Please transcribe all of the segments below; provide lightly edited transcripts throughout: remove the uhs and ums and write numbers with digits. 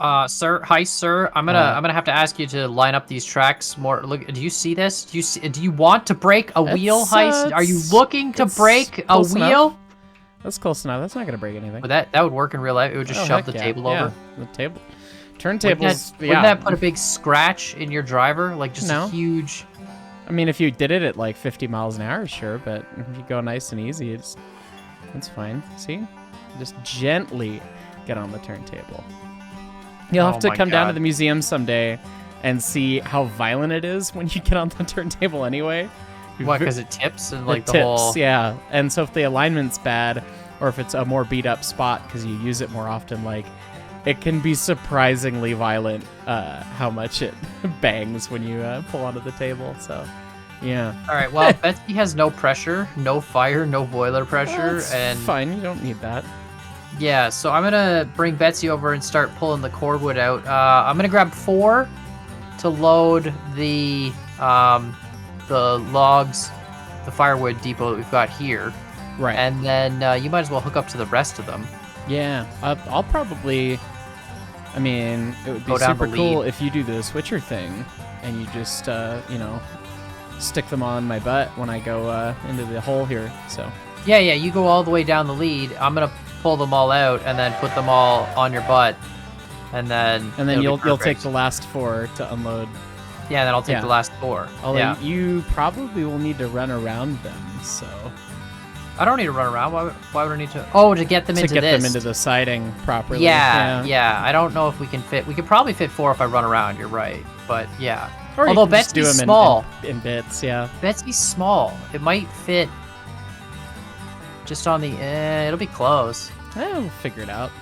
Hi, sir. I'm gonna have to ask you to line up these tracks more. Look, do you see this? Do you want to break a wheel, Heist? Are you looking to break a wheel? Enough. That's close enough. That's not gonna break anything. But that would work in real life. It would just shove the table over. The table. Turntables. Wouldn't that put a big scratch in your driver? Like just a huge. I mean, if you did it at like 50 miles an hour, sure. But if you go nice and easy, that's fine. See, just gently get on the turntable. You'll have to come down to the museum someday and see how violent it is when you get on the turntable anyway. What, because it tips and like the whole... Yeah, and so if the alignment's bad or if it's a more beat up spot because you use it more often, like it can be surprisingly violent how much it bangs when you pull onto the table, so yeah. All right, well, Betsy has no pressure, no fire, no boiler pressure. That's fine, you don't need that. Yeah, so I'm gonna bring Betsy over and start pulling the cordwood out. I'm gonna grab 4 to load the logs, the firewood depot that we've got here. Right. And then you might as well hook up to the rest of them. Yeah, I'll probably. I mean, it would be super cool if you do the switcher thing, and you just stick them on my butt when I go into the hole here. So. Yeah, you go all the way down the lead. I'm gonna pull them all out and then put them all on your butt, and then you'll take the last 4 to unload. Yeah, then I'll take the last 4. Although you probably will need to run around them, so. I don't need to run around. Why would I need to? Oh, to get them into this. To get them into the siding properly. Yeah. I don't know if we can fit. We could probably fit 4 if I run around. You're right, but yeah. Or although Betsy's small. In bits, yeah. Betsy's small. It might fit. Just on the, it'll be close. We'll figure it out.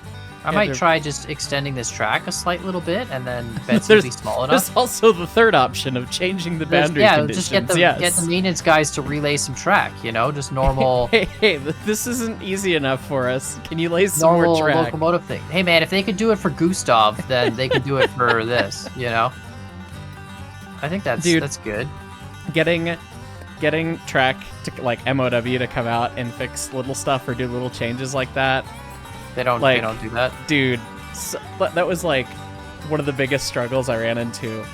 I might try just extending this track a slight little bit, and then Betsy will be small enough. There's also the third option of changing the boundary conditions. Just get the maintenance guys to relay some track, just normal... Hey, this isn't easy enough for us. Can you lay some more track? Normal locomotive thing. Hey, man, if they could do it for Gustav, then they could do it for this, I think that's good. Getting track to like MOW to come out and fix little stuff or do little changes like that. They don't do that. Dude, that was like one of the biggest struggles I ran into.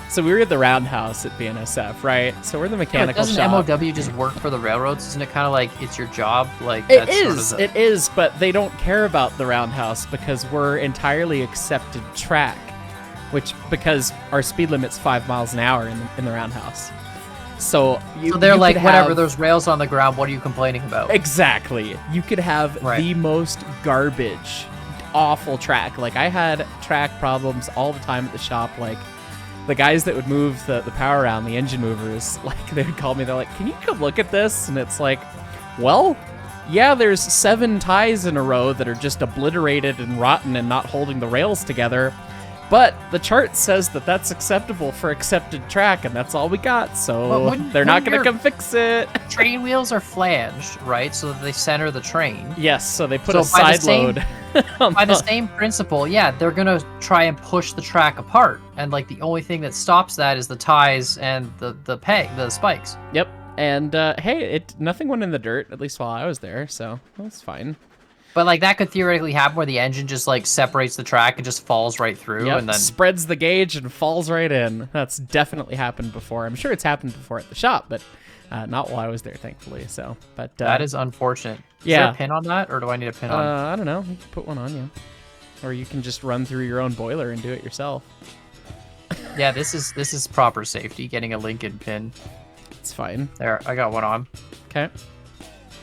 So we were at the Roundhouse at BNSF, right? So we're the mechanical shop. Doesn't MOW just work for the railroads? Isn't it kind of like it's your job? Like it is, but they don't care about the Roundhouse because we're entirely accepted track, because our speed limit's 5 miles an hour in the Roundhouse. So they're like, whatever, there's rails on the ground, what are you complaining about? Exactly. You could have the most garbage, awful track. Like, I had track problems all the time at the shop. Like, the guys that would move the power around, the engine movers, like, they would call me, they're like, can you come look at this? And it's like, well, yeah, there's 7 ties in a row that are just obliterated and rotten and not holding the rails together. But the chart says that that's acceptable for accepted track, and that's all we got, so they're not going to come fix it. Train wheels are flanged, right, so that they center the train. Yes, so they put a side load. By the same principle, yeah, they're going to try and push the track apart, and like the only thing that stops that is the ties and the spikes. Yep, and hey, nothing went in the dirt, at least while I was there, so that's fine. But like that could theoretically happen where the engine just like separates the track and just falls right through, and then spreads the gauge and falls right in. That's definitely happened before. I'm sure it's happened before at the shop, but not while I was there, thankfully. So, but that is unfortunate. Is there a pin on that, or do I need a pin on? I don't know. You can put one on you, or you can just run through your own boiler and do it yourself. Yeah, this is proper safety. Getting a Lincoln pin. It's fine. There, I got one on. Okay.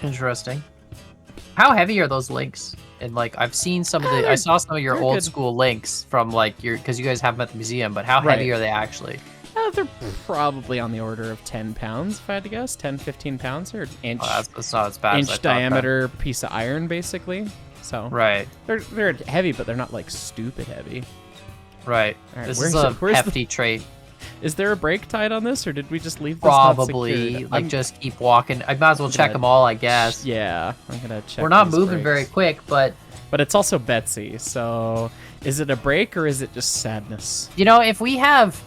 Interesting. How heavy are those links? And like, I've seen some of I saw some of your old school links from like because you guys have them at the museum, but how heavy are they actually? They're probably on the order of 10 pounds, if I had to guess. 10, 15 pounds, or inch. That's not as bad. Inch diameter piece of iron, basically. So they're heavy, but they're not like stupid heavy. Right. This is a hefty trait. Is there a brake tied on this, or did we just leave this Probably. Like, just keep walking. I might as well check them all, I guess. Yeah, I'm gonna check. We're not moving very quick, but it's also Betsy. So, is it a brake or is it just sadness? If we have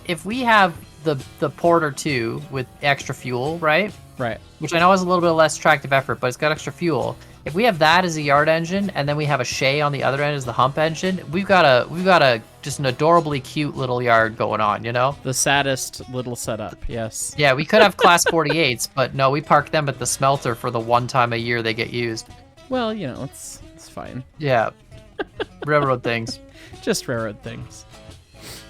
the Porter 2 with extra fuel, right? Right. Which I know is a little bit less attractive effort, but it's got extra fuel. if we have that as a yard engine, and then we have a Shay on the other end as the hump engine, we've got a just an adorably cute little yard going on, you know? The saddest little setup, yes. Yeah, we could have Class 48s, but no, we park them at the smelter for the one time a year they get used. Well, you know, it's fine. Yeah. Railroad things. Just railroad things.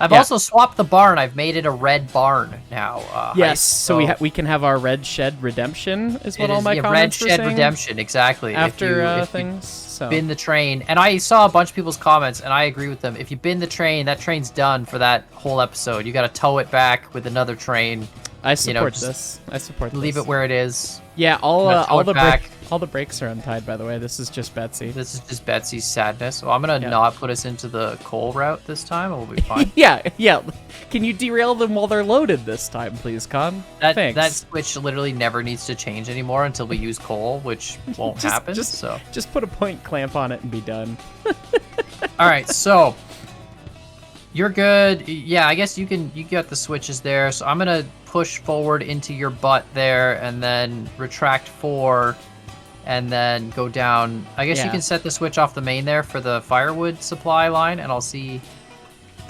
I've also swapped the barn. I've made it a red barn now. Yes, so we can have our red shed redemption is what all my comments were saying. Red shed redemption, exactly. After things, so. Bin the train. And I saw a bunch of people's comments, and I agree with them. If you bin the train, that train's done for that whole episode. You got to tow it back with another train. I support this. I support this. Leave it where it is. Yeah, all the brakes are untied, by the way. This is just Betsy. This is just Betsy's sadness. Well, I'm going to not put us into the coal route this time, and we'll be fine. Yeah. Can you derail them while they're loaded this time, please, Con? Thanks. That switch literally never needs to change anymore until we use coal, which won't happen. Just put a point clamp on it and be done. All right, so you're good. Yeah, I guess you got the switches there. So I'm going to push forward into your butt there and then retract 4 and then go down. I guess you can set the switch off the main there for the firewood supply line, and I'll see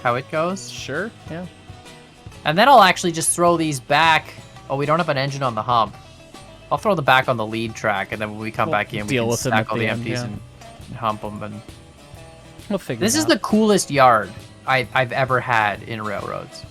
how it goes. Sure, yeah. And then I'll actually just throw these back. Oh, we don't have an engine on the hump. I'll throw them back on the lead track, and then when we come back in, we can stack all the empties and hump them. And we'll figure this is the coolest yard I've ever had in railroads.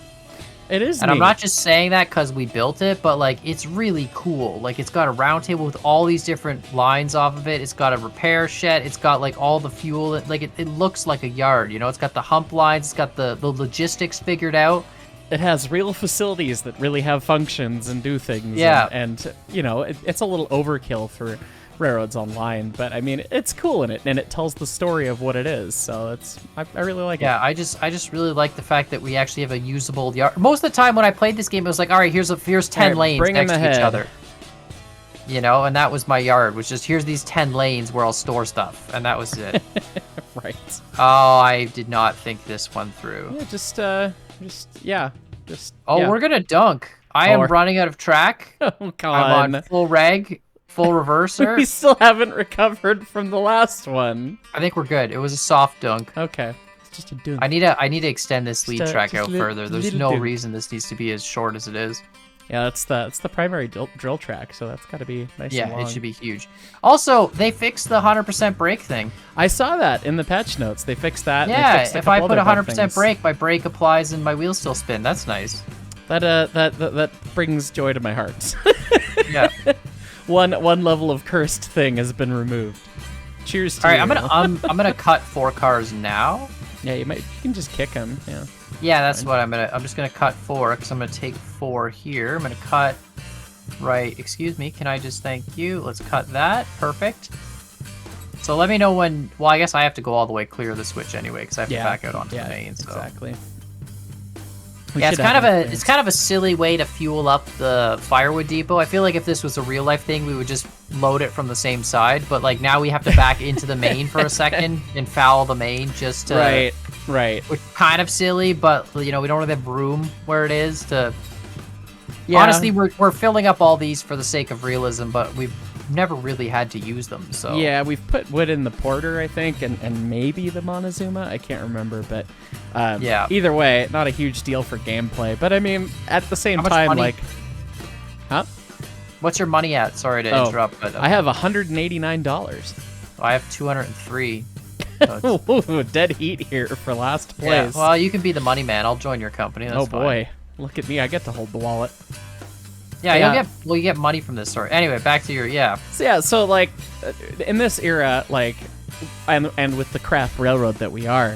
It is, and neat. I'm not just saying that because we built it, but like it's really cool. Like it's got a round table with all these different lines off of it. It's got a repair shed. It's got like all the fuel. Like it looks like a yard. You know, it's got the hump lines. It's got the logistics figured out. It has real facilities that really have functions and do things. Yeah, and you know, it's a little overkill for Railroads Online, but I mean, it's cool in it, and it tells the story of what it is. So I really like it. Yeah, I just really like the fact that we actually have a usable yard. Most of the time when I played this game, it was like, all right, here's 10 lanes next to each other. You know, and that was my yard, which is here's these 10 lanes where I'll store stuff, and that was it. Right. Oh, I did not think this one through. Yeah, Oh, we're gonna dunk. I am running out of track. Oh, God. I'm on full reg. Full reverser. We still haven't recovered from the last one. I think we're good. It was a soft dunk. Okay. It's just a dunk. I need to extend this lead track out further. There's no reason this needs to be as short as it is. Yeah, that's the primary drill track, so that's got to be nice and long. Yeah, it should be huge. Also, they fixed the 100% brake thing. I saw that in the patch notes. They fixed that. Yeah, if I put 100% brake, my brake applies and my wheels still spin. That's nice. That brings joy to my heart. Yeah. One level of cursed thing has been removed. Cheers to you. All right, I'm gonna cut 4 cars now. Yeah, you can just kick them. Yeah. Yeah, that's what I'm just gonna cut 4 because I'm gonna take 4 here. I'm gonna cut. Right, excuse me. Can I just thank you? Let's cut that. Perfect. So let me know when. Well, I guess I have to go all the way clear the switch anyway because I have to back out onto the main. So. Exactly. Yeah, it's kind of a silly way to fuel up the firewood depot. I feel like if this was a real life thing, we would just load it from the same side. But like now we have to back into the main for a second and foul the main just to. Right. Which kind of silly, but you know we don't really have room where it is to. Yeah. Honestly, we're filling up all these for the sake of realism, but we've never really had to use them. So yeah, we've put wood in the Porter, I think, and maybe the Montezuma. I can't remember, but yeah. Either way, not a huge deal for gameplay. But I mean, at the same time, money? like, huh? What's your money at? Sorry to interrupt, but I have $189. I have 203. Ooh, dead heat here for last place. Yeah, well, you can be the money man. I'll join your company. That's boy, look at me! I get to hold the wallet. Yeah, you get money from this story. Anyway, back to your So like, in this era, like, and with the craft railroad that we are,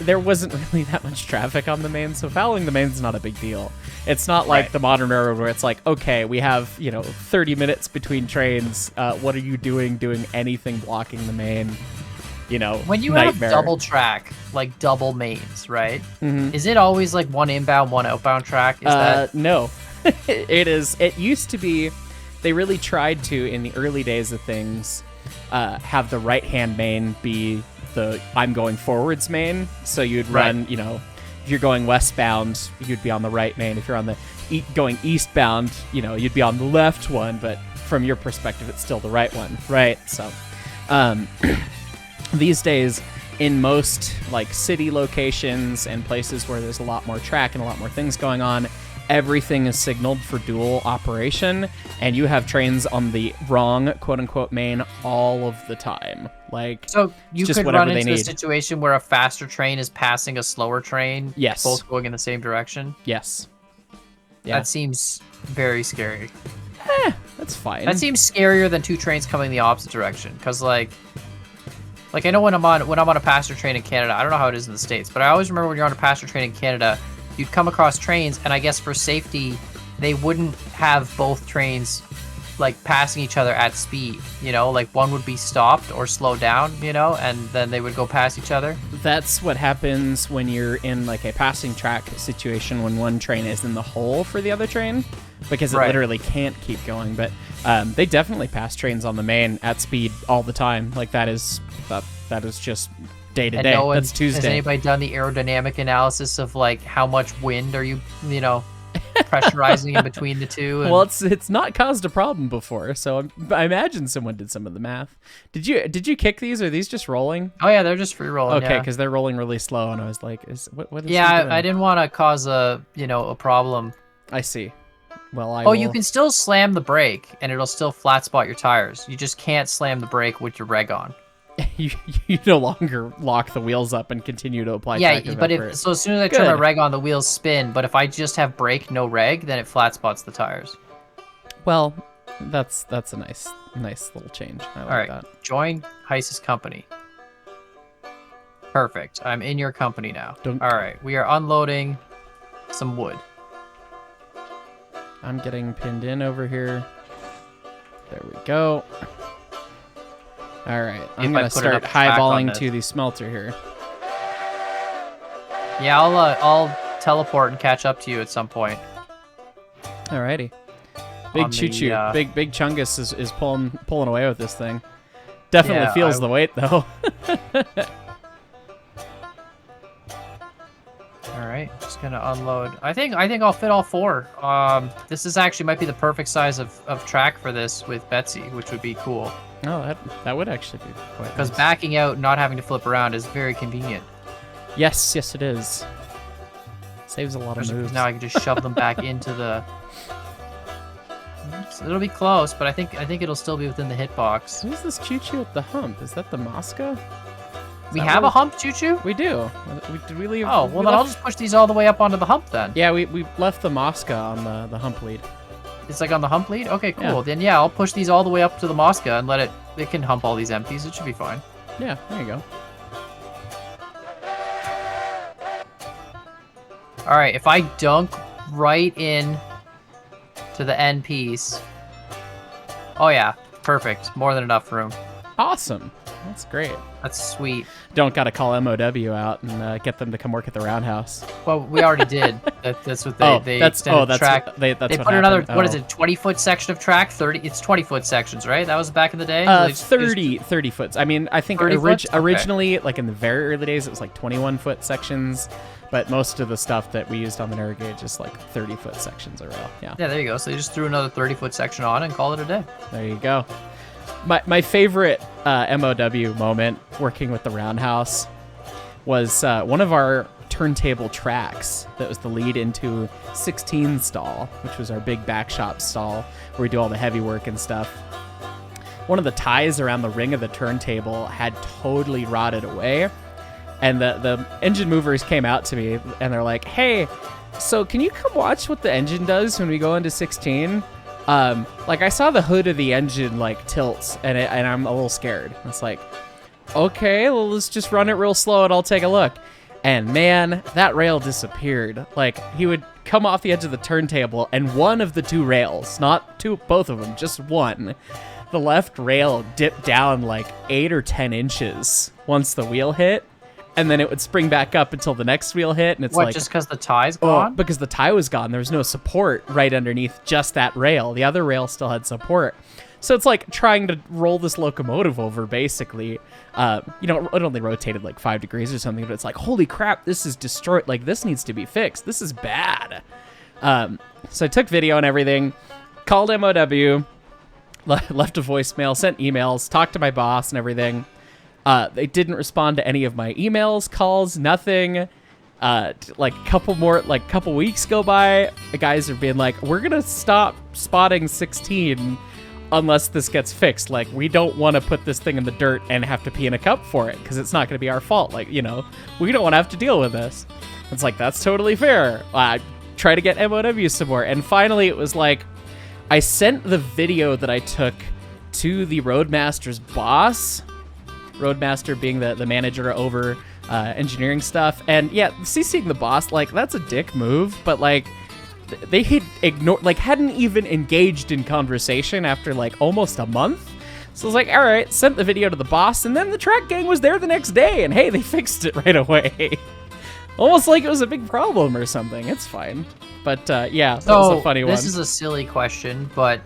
there wasn't really that much traffic on the main, so fouling the main's not a big deal. It's not like the modern railroad where it's like, okay, we have 30 minutes between trains. What are you doing anything blocking the main? When you have double track, like double mains, right? Mm-hmm. Is it always like one inbound, one outbound track? Is that no. It used to be, they really tried to, in the early days of things, have the right-hand main be the I'm going forwards main. So you'd run, if you're going westbound, you'd be on the right main. If you're on the going eastbound, you'd be on the left one. But from your perspective, it's still the right one, right? So, these days, in most like city locations and places where there's a lot more track and a lot more things going on, everything is signaled for dual operation, and you have trains on the wrong quote-unquote main all of the time. Like, so you just could run into a situation where a faster train is passing a slower train, yes, both going in the same direction. Yes. Yeah. That seems very scary. That's fine. That seems scarier than two trains coming the opposite direction, because like I know when I'm on a passenger train in Canada, I don't know how it is in the States, but I always remember when you're on a passenger train in Canada, you'd come across trains, and I guess for safety, they wouldn't have both trains like passing each other at speed, you know, like one would be stopped or slowed down, you know, and then they would go past each other. That's what happens when you're in like a passing track situation, when one train is in the hole for the other train, because it literally can't keep going. But they definitely pass trains on the main at speed all the time. Like that is just day to day. That's Tuesday. Has anybody done the aerodynamic analysis of like how much wind are you know, pressurizing in between the two? Well, it's not caused a problem before, so I imagine someone did some of the math. Did you kick these? Or are these just rolling? Oh yeah, they're just free rolling. Okay, because they're rolling really slow, and I was like, what is yeah, I didn't want to cause a problem. I see. Well, you can still slam the brake, and it'll still flat spot your tires. You just can't slam the brake with your reg on. you no longer lock the wheels up and continue to apply tractive but effort. so as soon as I turn my reg on, the wheels spin, but if I just have brake, no reg, then it flat spots the tires. Well, that's a nice little change. I like that. Join Heiss's company. Perfect. I'm in your company now. All right, we are unloading some wood. I'm getting pinned in over here. There we go. All right, I'm going to start highballing to the smelter here. Yeah, I'll teleport and catch up to you at some point. Alrighty. Big choo-choo. Big Chungus is pulling away with this thing. Definitely feels the weight, though. All right, just going to unload. I think I'll fit all four. This is actually might be the perfect size of track for this with Betsy, which would be cool. Oh, that would actually be quite nice. Because backing out, not having to flip around is very convenient. Yes, it is. Saves a lot of moves. Now I can just shove them back into the... So it'll be close, but I think it'll still be within the hitbox. Who's this choo-choo at the hump? Is that the Mosca? We have a hump choo-choo? We do. Did we leave? Oh, well then I'll just push these all the way up onto the hump then. Yeah, we left the Mosca on the hump lead. It's like on the hump lead? Okay, cool. Yeah. Then yeah, I'll push these all the way up to the Mosca and let it can hump all these empties. It should be fine. Yeah, there you go. All right, if I dunk right in to the end piece. Oh yeah, perfect. More than enough room. Awesome. That's great. That's sweet. Don't gotta call MOW out and get them to come work at the Roundhouse. Well, we already did. That's what they that's track. They put another. What is it? 20-foot section of track. 30. It's 20-foot sections, right? That was back in the day. 30 foot. I mean, I think originally, like in the very early days, it was like 21-foot sections. But most of the stuff that we used on the narrow gauge is like 30-foot sections a rail. Yeah. Yeah, there you go. So they just threw another 30-foot section on and called it a day. There you go. My favorite MOW moment working with the Roundhouse was one of our turntable tracks that was the lead into 16 stall, which was our big back shop stall where we do all the heavy work and stuff. One of the ties around the ring of the turntable had totally rotted away, and the engine movers came out to me and they're like, "Hey, so can you come watch what the engine does when we go into 16? Like I saw the hood of the engine like tilts and I'm a little scared." It's like, okay, well, let's just run it real slow and I'll take a look. And man, that rail disappeared. Like he would come off the edge of the turntable and one of the two rails, not both of them, just one, the left rail dipped down like 8 or 10 inches once the wheel hit. And then it would spring back up until the next wheel hit, and it's like... What, just because the tie's gone? Because the tie was gone. There was no support right underneath just that rail. The other rail still had support. So it's like trying to roll this locomotive over, basically. It only rotated like 5 degrees or something, but it's like, holy crap, this is destroyed. Like, this needs to be fixed. This is bad. So I took video and everything, called MOW, left a voicemail, sent emails, talked to my boss and everything. They didn't respond to any of my emails, calls, nothing. Couple weeks go by, the guys are being like, we're gonna stop spotting 16 unless this gets fixed. Like, we don't want to put this thing in the dirt and have to pee in a cup for it, because it's not going to be our fault. Like, we don't want to have to deal with this. It's like, that's totally fair. Try to get MOW some more. And finally, it was like, I sent the video that I took to the Roadmaster's boss, Roadmaster being the manager over engineering stuff. And yeah, CCing the boss, like, that's a dick move, but like, they had ignored, like, hadn't even engaged in conversation after like almost a month. So I was like, all right, sent the video to the boss, and then the track gang was there the next day, and hey, they fixed it right away. Almost like it was a big problem or something. It's fine. But yeah, that was a funny one. This is a silly question, but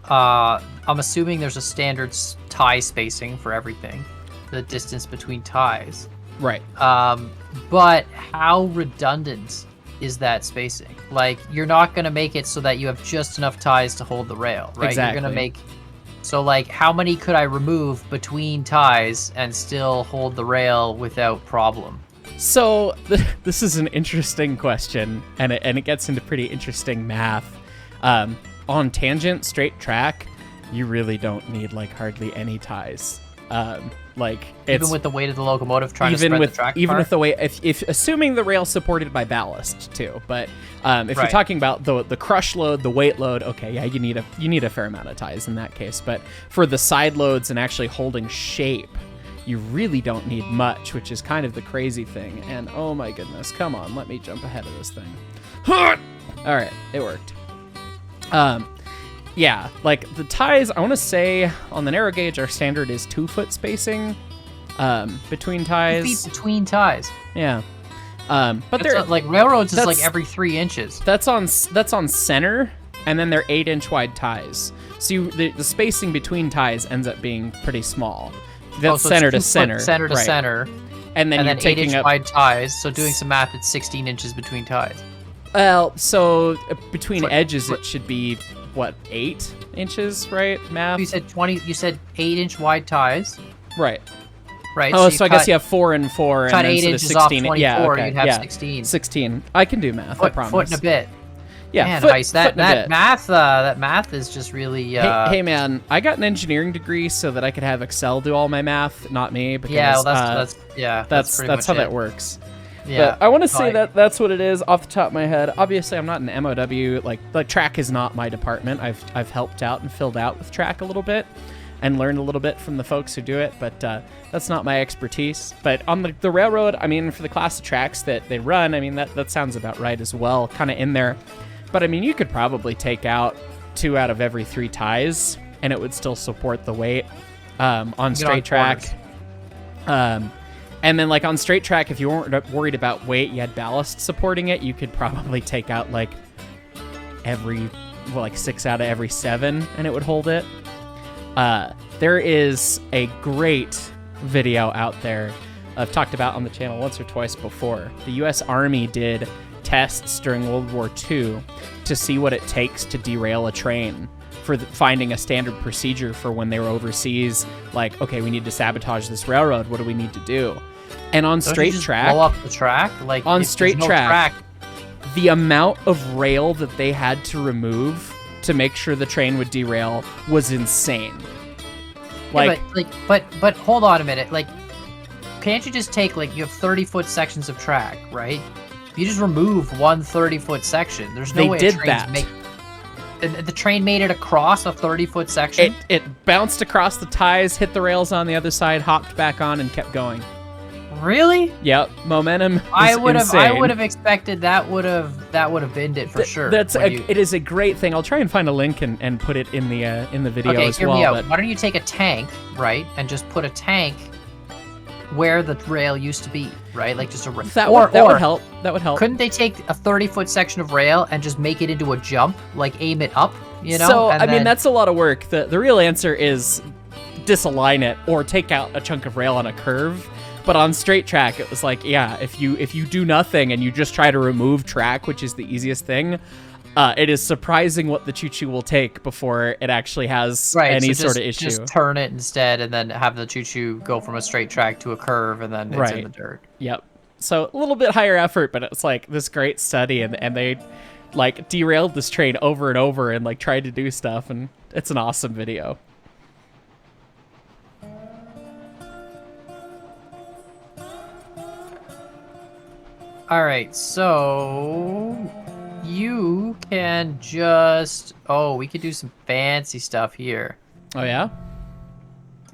I'm assuming there's a standard tie spacing for everything, the distance between ties. Right. But how redundant is that spacing? Like, you're not going to make it so that you have just enough ties to hold the rail, right? Exactly. You're going to make... So, like, how many could I remove between ties and still hold the rail without problem? So, this is an interesting question, and it gets into pretty interesting math. On tangent, straight track, you really don't need, like, hardly any ties. Even with the weight of the locomotive trying to spread the track even apart? with the weight, if assuming the rail's supported by ballast too, but if you're talking about the crush load, the weight load, okay, yeah, you need a fair amount of ties in that case. But for the side loads and actually holding shape, you really don't need much, which is kind of the crazy thing. And oh my goodness, come on, let me jump ahead of this thing. All right, it worked. Yeah, like the ties, I want to say on the narrow gauge, our standard is 2 foot spacing between ties. 2 feet between ties. Yeah. But they're like railroads is like every 3 inches. That's on center, and then they're 8-inch wide ties. So the spacing between ties ends up being pretty small. That's so center it's 2 to center. Center to right. center. And then you're taking 8-inch up wide ties. So doing some math, it's 16 inches between ties. Well, so between edges, it should be what, 8 inches, right? Math. You said 20. You said 8-inch wide ties. Right. Right. Oh, so I guess you have 4 and 4, cut and then 8 so inches 16. off 24. Yeah, okay. You'd have 16. 16. I can do math. I promise. Foot and a bit. Yeah, man, foot, Heist, foot that math. That math is just really. Hey, man, I got an engineering degree so that I could have Excel do all my math, not me. Because, yeah, well, that's how that works. Yeah, but I want to say that's what it is off the top of my head. Obviously, I'm not an MOW. Like track is not my department. I've helped out and filled out with track a little bit, and learned a little bit from the folks who do it. But that's not my expertise. But on the railroad, I mean, for the class of tracks that they run, I mean that sounds about right as well, kind of in there. But I mean, you could probably take out 2 out of every 3 ties, and it would still support the weight on straight track. And then, like, on straight track, if you weren't worried about weight, you had ballast supporting it, you could probably take out, like, 6 out of every 7, and it would hold it. There is a great video out there I've talked about on the channel once or twice before. The U.S. Army did tests during World War II to see what it takes to derail a train, for finding a standard procedure for when they were overseas. Like, okay, we need to sabotage this railroad. What do we need to do? And on straight track, blow up the track. Like, on straight track, the amount of rail that they had to remove to make sure the train would derail was insane. Like, but hold on a minute. Like, can't you just take, like, you have 30-foot sections of track, right? You just remove one 30-foot section. There's no way they did that. The train made it across a 30-foot section? It bounced across the ties, hit the rails on the other side, hopped back on, and kept going. Really? Yep, momentum is I would insane. have expected that would have binned it for sure. It is a great thing. I'll try and find a link and put it in the video as well. Okay, hear me out. Why don't you take a tank, right, and just put a tank where the rail used to be, right? Like just a that would help. That would help. Couldn't they take a 30-foot section of rail and just make it into a jump, like aim it up, you know? So I mean, that's a lot of work. The real answer is disalign it or take out a chunk of rail on a curve. But on straight track, it was like, yeah, if you do nothing and you just try to remove track, which is the easiest thing, it is surprising what the choo-choo will take before it actually has any sort of issue. Just turn it instead, and then have the choo-choo go from a straight track to a curve, and then it's in the dirt. Yep. So a little bit higher effort, but it's like this great study, and they like derailed this train over and over and like tried to do stuff, and it's an awesome video. All right, so you can just... Oh, we could do some fancy stuff here. Oh, yeah?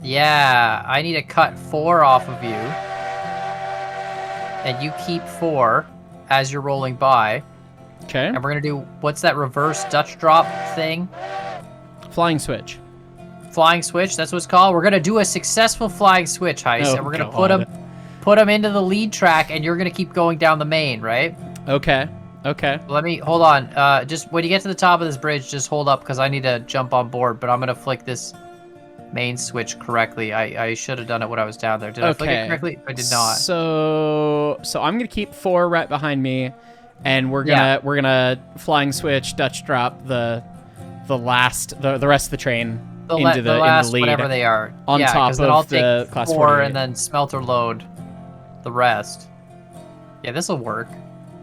Yeah, I need to cut 4 off of you. And you keep 4 as you're rolling by. Okay. And we're going to do... What's that reverse Dutch drop thing? Flying switch. Flying switch, that's what it's called. We're going to do a successful flying switch heist. And we're going to put them into the lead track, and you're going to keep going down the main, right? Okay. Okay. Let me... Hold on. Just when you get to the top of this bridge, just hold up, because I need to jump on board. But I'm going to flick this main switch correctly. I should have done it when I was down there. Did I flick it correctly? I did not. So I'm going to keep 4 right behind me, and we're gonna flying switch, Dutch drop the rest of the train into the lead. Whatever they are. On top then I'll of the take class 4 48. and then smelter load the rest. Yeah, this will work.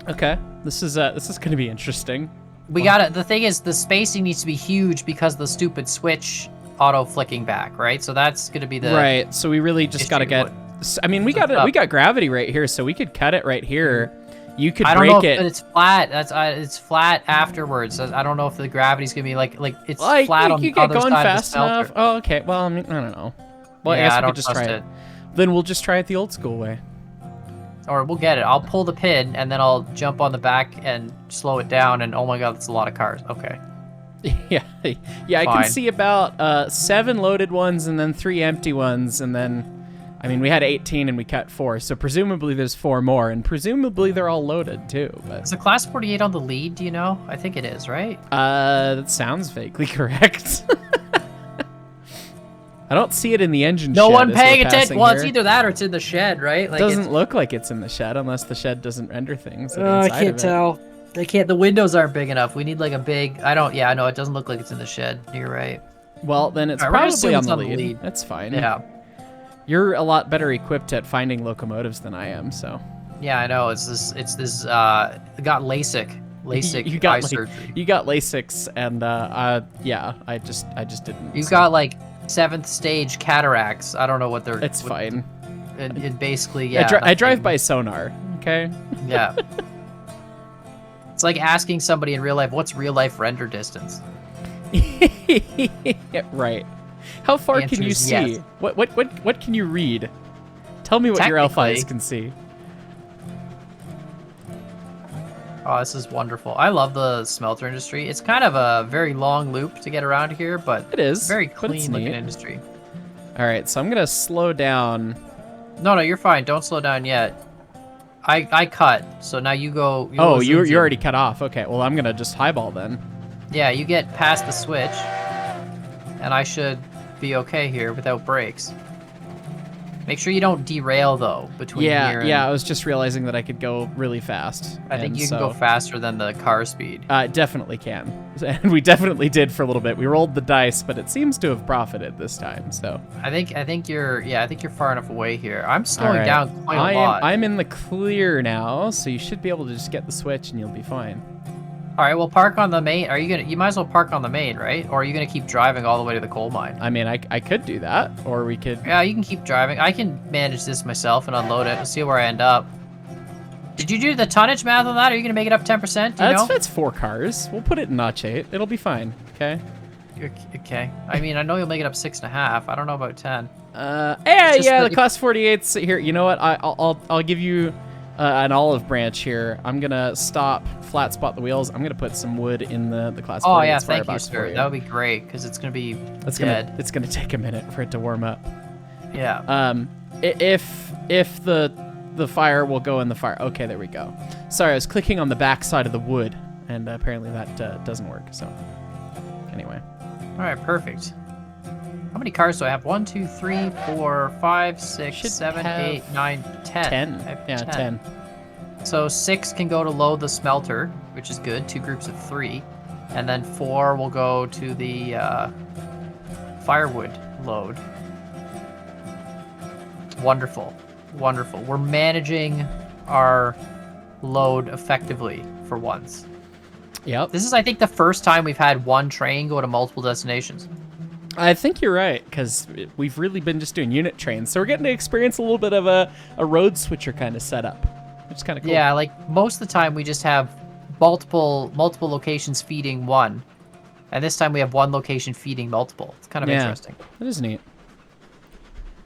Okay, this is gonna be interesting. We got it. The thing is, the spacing needs to be huge because the stupid switch auto flicking back, right? So that's gonna be the right. So we really just gotta get. I mean, we got gravity right here, so we could cut it right here. You could break it. But it's flat. It's flat afterwards. I don't know if the gravity's gonna be like it's flat on the other side fast of the smelter. enough. Oh, okay. Well, I mean, I don't know. Well, Yeah, I guess I we don't could just trust try it. Then we'll just try it the old school way. Or we'll get it. I'll pull the pin and then I'll jump on the back and slow it down. And oh my god, that's a lot of cars. Okay. Yeah, I can see about 7 loaded ones and then 3 empty ones, and then, I mean, we had 18 and we cut 4, so presumably there's 4 more, and presumably they're all loaded too. But is the class 48 on the lead? Do you know? I think it is, right? That sounds vaguely correct. I don't see it in the engine shed. No one paying attention. Well, here. it's either that or it's in the shed, right? Like, it doesn't look like it's in the shed unless the shed doesn't render things. I can't tell. I can't. The windows aren't big enough. We need like a big. Yeah, no, it doesn't look like it's in the shed. You're right. Well, then it's probably on the lead. That's fine. Yeah. You're a lot better equipped at finding locomotives than I am, so. Yeah, I know. It's this. Got LASIK. You got surgery. You got LASIKs, and yeah, I just didn't. You've got like 7th stage cataracts. I don't know what they're. It's fine. It basically, yeah. I drive by sonar. Okay. Yeah. It's like asking somebody in real life, what's real life render distance? Right. How far can you see? Yes. What can you read? Tell me what your elf eyes can see. Oh, this is wonderful. I love the smelter industry. It's kind of a very long loop to get around here, but it is very clean looking industry. All right, so I'm gonna slow down. No, you're fine. Don't slow down yet. I cut, so now you go. Oh, you already cut off. Okay, well, I'm gonna just highball then. Yeah, you get past the switch, and I should be okay here without brakes. Make sure you don't derail, though, between here and... Yeah, I was just realizing that I could go really fast. I think you can go faster than the car speed. Definitely can. And we definitely did for a little bit. We rolled the dice, but it seems to have profited this time, so... I think you're far enough away here. I'm slowing down quite a lot. I'm in the clear now, so you should be able to just get the switch and you'll be fine. All right, well, park on the main. You might as well park on the main, right? Or are you gonna keep driving all the way to the coal mine? I mean, I could do that, or we could. Yeah, you can keep driving. I can manage this myself and unload it. We'll see where I end up. Did you do the tonnage math on that? Are you gonna make it up 10%? Do you know? That's 4 cars. We'll put it in notch 8. It'll be fine. Okay. Okay. I mean, I know you'll make it up 6.5. I don't know about 10. The class 48's here. You know what? I'll give you an olive branch here. I'm gonna flat spot the wheels. I'm gonna put some wood in the class 48's Oh yeah, thank you, sir. That would be great because it's gonna be dead. It's gonna take a minute for it to warm up. Yeah. If the fire will go in the fire. Okay, there we go. Sorry, I was clicking on the back side of the wood, and apparently that doesn't work. So anyway. All right, perfect. How many cars do I have? 1, 2, 3, 4, 5, 6, 7, 8, 9, 10. 10. 10. So 6 can go to load the smelter. which is good. 2 groups of 3. And then 4 will go to the firewood load. Wonderful. Wonderful. We're managing our load effectively for once. Yep. This is, I think, the first time we've had one train go to multiple destinations. I think you're right, because we've really been just doing unit trains. So we're getting to experience a little bit of a road switcher kind of setup, which is kind of cool. Yeah, like most of the time we just have multiple locations feeding one. And this time we have one location feeding multiple. It's kind of interesting. That is neat.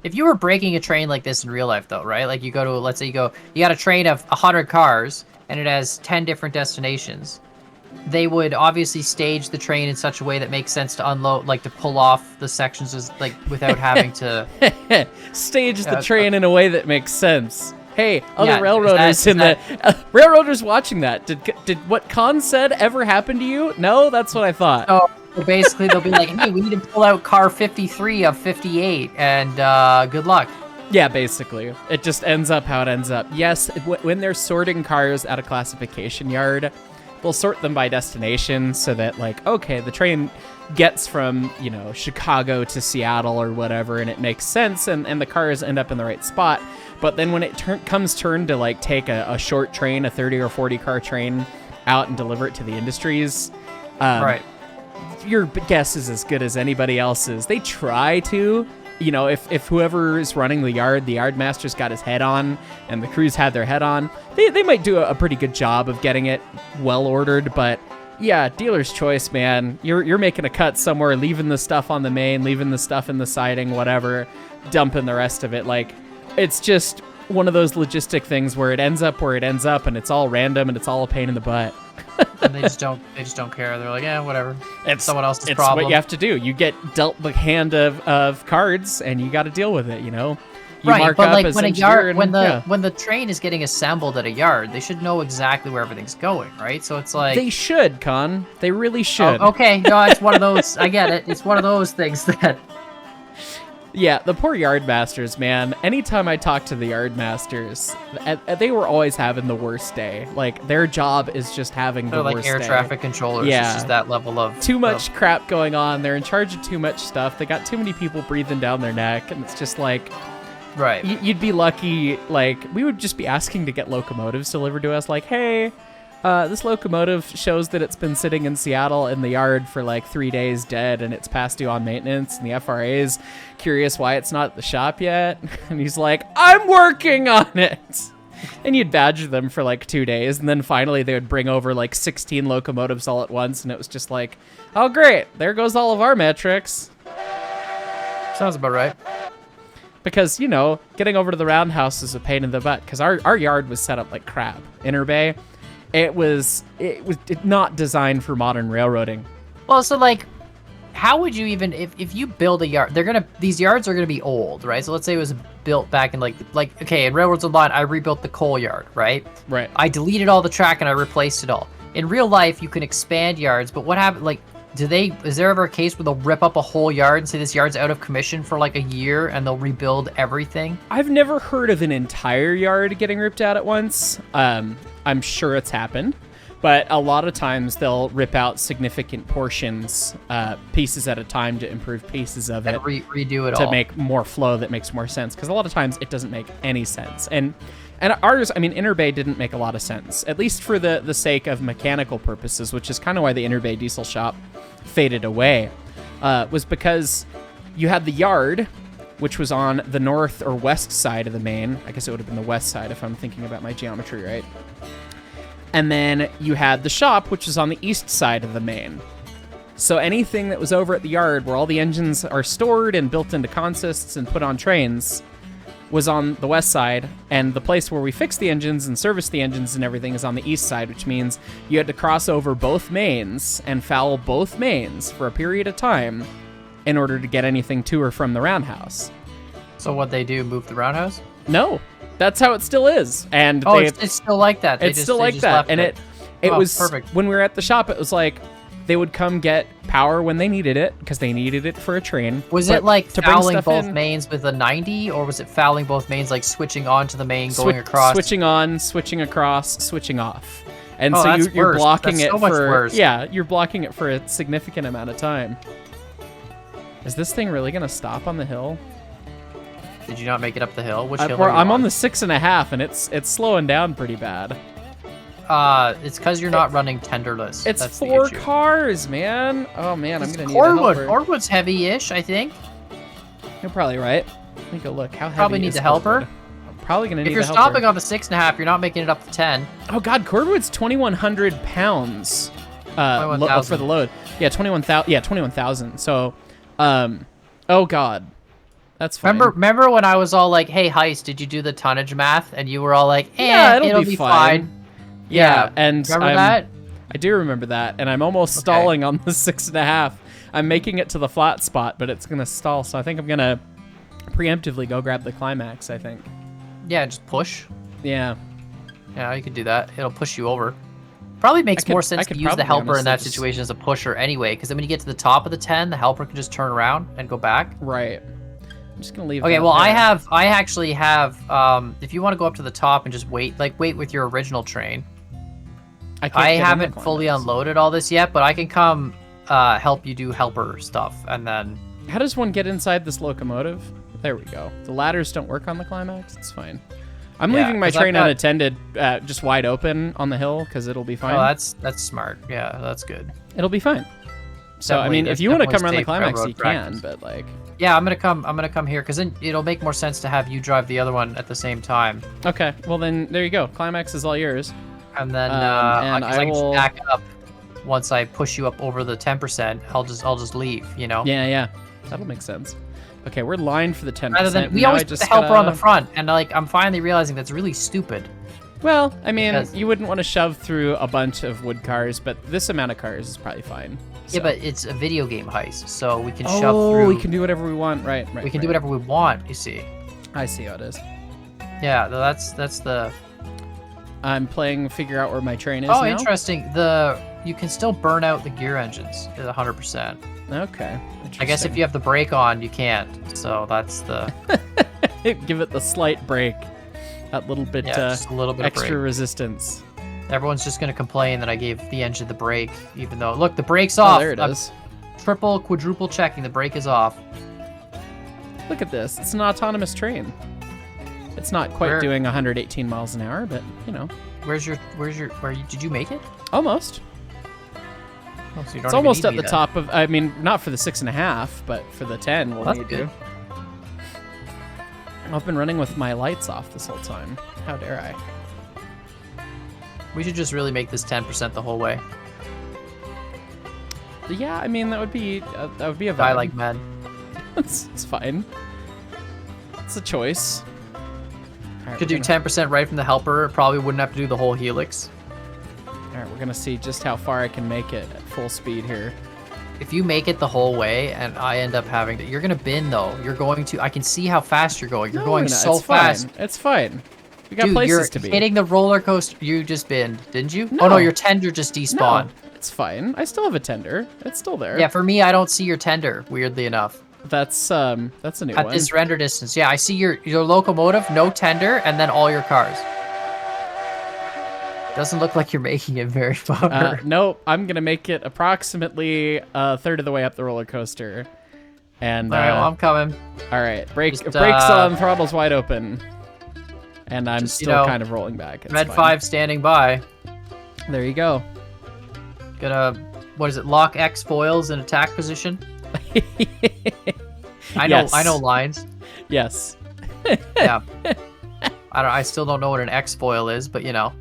If you were breaking a train like this in real life, though, right? Like you go to, let's say you got a train of 100 cars and it has 10 different destinations. They would obviously stage the train in such a way that makes sense to unload, like to pull off the sections without having to stage the train in a way that makes sense. Hey, other railroaders railroaders watching that. Did what Khan said ever happen to you? No, that's what I thought. So basically, they'll be like, "Hey, we need to pull out car 53 of 58, and good luck." Yeah, basically, it just ends up how it ends up. Yes, when they're sorting cars at a classification yard, they'll sort them by destination so that, like, okay, the train gets from, Chicago to Seattle or whatever, and it makes sense, and the cars end up in the right spot. But then when it comes turn to, like, take a short train, a 30 or 40 car train, out and deliver it to the industries, right. Your guess is as good as anybody else's. They try to, if whoever is running the yard master's got his head on, and the crews had their head on, they might do a pretty good job of getting it well ordered. But yeah, dealer's choice, man. You're making a cut somewhere, leaving the stuff on the main, leaving the stuff in the siding, whatever, dumping the rest of it. Like, it's just one of those logistic things where it ends up where it ends up, and it's all random and it's all a pain in the butt. And they just don't care. They're like, yeah, whatever. It's someone else's problem. It's what you have to do. You get dealt the hand of cards, and you got to deal with it. You right, mark but up like as when engineer when the train is getting assembled at a yard, they should know exactly where everything's going, right? So it's like they should, Con. They really should. Oh, okay, no, it's one of those. I get it. It's one of those things that. Yeah, the poor yard masters, man. Anytime I talk to the yard masters, they were always having the worst day. Like, their job is just having the worst day. They're like air traffic controllers. Yeah. It's just that level of... Too much crap going on. They're in charge of too much stuff. They got too many people breathing down their neck. And it's just like... Right. You'd be lucky, like, we would just be asking to get locomotives delivered to us. Like, hey... this locomotive shows that it's been sitting in Seattle in the yard for like 3 days dead, and it's past due on maintenance, and the FRA's curious why it's not at the shop yet. And he's like, I'm working on it. And you'd badger them for like 2 days, and then finally they would bring over like 16 locomotives all at once, and it was just like, oh great, there goes all of our metrics. Sounds about right. Because, getting over to the Roundhouse is a pain in the butt, because our yard was set up like crap. Inner Bay. It was not designed for modern railroading. Well, so like, how would you even if you build a yard? These yards are gonna be old, right? So let's say it was built back in like okay, in Railroads Online, I rebuilt the coal yard, right? Right. I deleted all the track and I replaced it all. In real life, you can expand yards, but what happened? Like, is there ever a case where they'll rip up a whole yard and say this yard's out of commission for like a year and they'll rebuild everything? I've never heard of an entire yard getting ripped out at once. I'm sure it's happened, but a lot of times they'll rip out significant portions, pieces at a time to improve pieces of it. And redo it to all. make more flow that makes more sense. Because a lot of times it doesn't make any sense. And ours, Inner Bay didn't make a lot of sense, at least for the sake of mechanical purposes, which is kind of why the Inner Bay diesel shop faded away, was because you had the yard, which was on the north or west side of the main. I guess it would have been the west side if I'm thinking about my geometry right. And then you had the shop, which is on the east side of the main. So anything that was over at the yard where all the engines are stored and built into consists and put on trains was on the west side, and the place where we fix the engines and service the engines and everything is on the east side, which means you had to cross over both mains and foul both mains for a period of time in order to get anything to or from the Roundhouse. So what they do, move the Roundhouse? No, that's how it still is. And it's still like that. It's still like that. And it was perfect. When we were at the shop, it was like they would come get power when they needed it because they needed it for a train. Was it like fouling both mains with a 90, or was it fouling both mains like switching on to the main, going across? Switching on, switching across, switching off. And Oh, so that's you're worse. blocking That's it so much for worse. yeah, you're blocking it for a significant amount of time. Is this thing really gonna stop on the hill? Did you not make it up the hill? Which hill are you I'm on the 6.5, and it's slowing down pretty bad. It's because you're not running tenderless. It's That's 4 the issue. cars, man. Oh man, I'm gonna need a Cordwood. helper. Cordwood's heavy-ish, I think. You're probably right. Let me go look. How heavy Probably need is the helper. Cordwood? I'm probably gonna need If you're the helper. stopping on the 6.5, you're not making it up to 10. Oh god, Cordwood's 2,100 pounds. 21,000. For the load. Yeah, 21,000. Yeah, 21,000. So, oh god, that's fine. Remember when I was all like, "Hey, Heist, did you do the tonnage math?" And you were all like, Yeah, it'll be fine." Yeah, and remember that? I do remember that, and I'm almost stalling on the 6.5. I'm making it to the flat spot, but it's gonna stall. So I think I'm gonna preemptively go grab the climax. I think. Yeah, just push. Yeah. Yeah, you could do that. It'll push you over. Probably makes more sense to use the helper in that situation as a pusher anyway, because then when you get to the top of the 10, the helper can just turn around and go back. Right. I'm just gonna leave. Okay, that well, there. I actually have, if you want to go up to the top and just wait wait with your original train. I haven't fully unloaded all this yet, but I can come help you do helper stuff, and then... How does one get inside this locomotive? There we go. The ladders don't work on the climax. It's fine. I'm leaving my train unattended, just wide open on the hill, because it'll be fine. Oh, that's smart. Yeah, that's good. It'll be fine. So Definitely, I mean, if you want to come around the safe climax, railroad you practice. can. But like, yeah, I'm gonna come here, because then it'll make more sense to have you drive the other one at the same time. okay, well then there you go. Climax is all yours. And then and I can will just back up once I push you up over the 10%. I'll just leave, you know. Yeah, that'll make sense. Okay, we're lined for the 10%. Rather than we always put the helper on the front, and like I'm finally realizing that's really stupid. Well, I mean, you wouldn't want to shove through a bunch of wood cars, but this amount of cars is probably fine. So. Yeah, but it's a video game heist, so we can shove through. Oh, we can do whatever we want. Right. We can do whatever we want. You see. I see how it is. Yeah, that's the. I'm playing figure out where my train is Oh, now. interesting. You can still burn out the gear engines at 100%. Okay. I guess if you have the brake on, you can't. So that's the. Give it the slight brake. That little bit, just a little bit extra of brake. Resistance. Everyone's just gonna complain that I gave the engine the brake, even though look, the brake's off. There it is. Triple, quadruple checking. The brake is off. Look at this. It's an autonomous train. It's not quite doing 118 miles an hour, but you know. Did you make it? Almost. Oh, so you don't It's even almost need at me the then. top of. I mean, not for the 6.5, but for the 10, we'll That's need good. to. I've been running with my lights off this whole time. How dare I? We should just really make this 10% the whole way. Yeah, I mean that would be a vibe. Die like mad. it's fine. It's a choice. All right, Could do 10% right from the helper. Probably wouldn't have to do the whole helix. All right, we're gonna see just how far I can make it at full speed here. If you make it the whole way and I end up having to, you're gonna bin though. You're going to. I can see how fast you're going. You're going so it's fast. Fine. It's fine. We got Dude, places you're to be. hitting the roller coaster. You just binned, didn't you? No. Oh no, your tender just despawned. No, it's fine. I still have a tender. It's still there. Yeah, for me, I don't see your tender. Weirdly enough. That's a new one. At this render distance, yeah, I see your locomotive, no tender, and then all your cars. Doesn't look like you're making it very far. Nope, I'm gonna make it approximately a third of the way up the roller coaster. And all right, well, I'm coming. All right, brakes Just, on, throttles wide open, and I'm just, still kind of rolling back. It's Red fine. 5 standing by. There you go. Gonna, what is it? Lock X foils in attack position. I know lines. Yes. Yeah. I still don't know what an X foil is, but you know.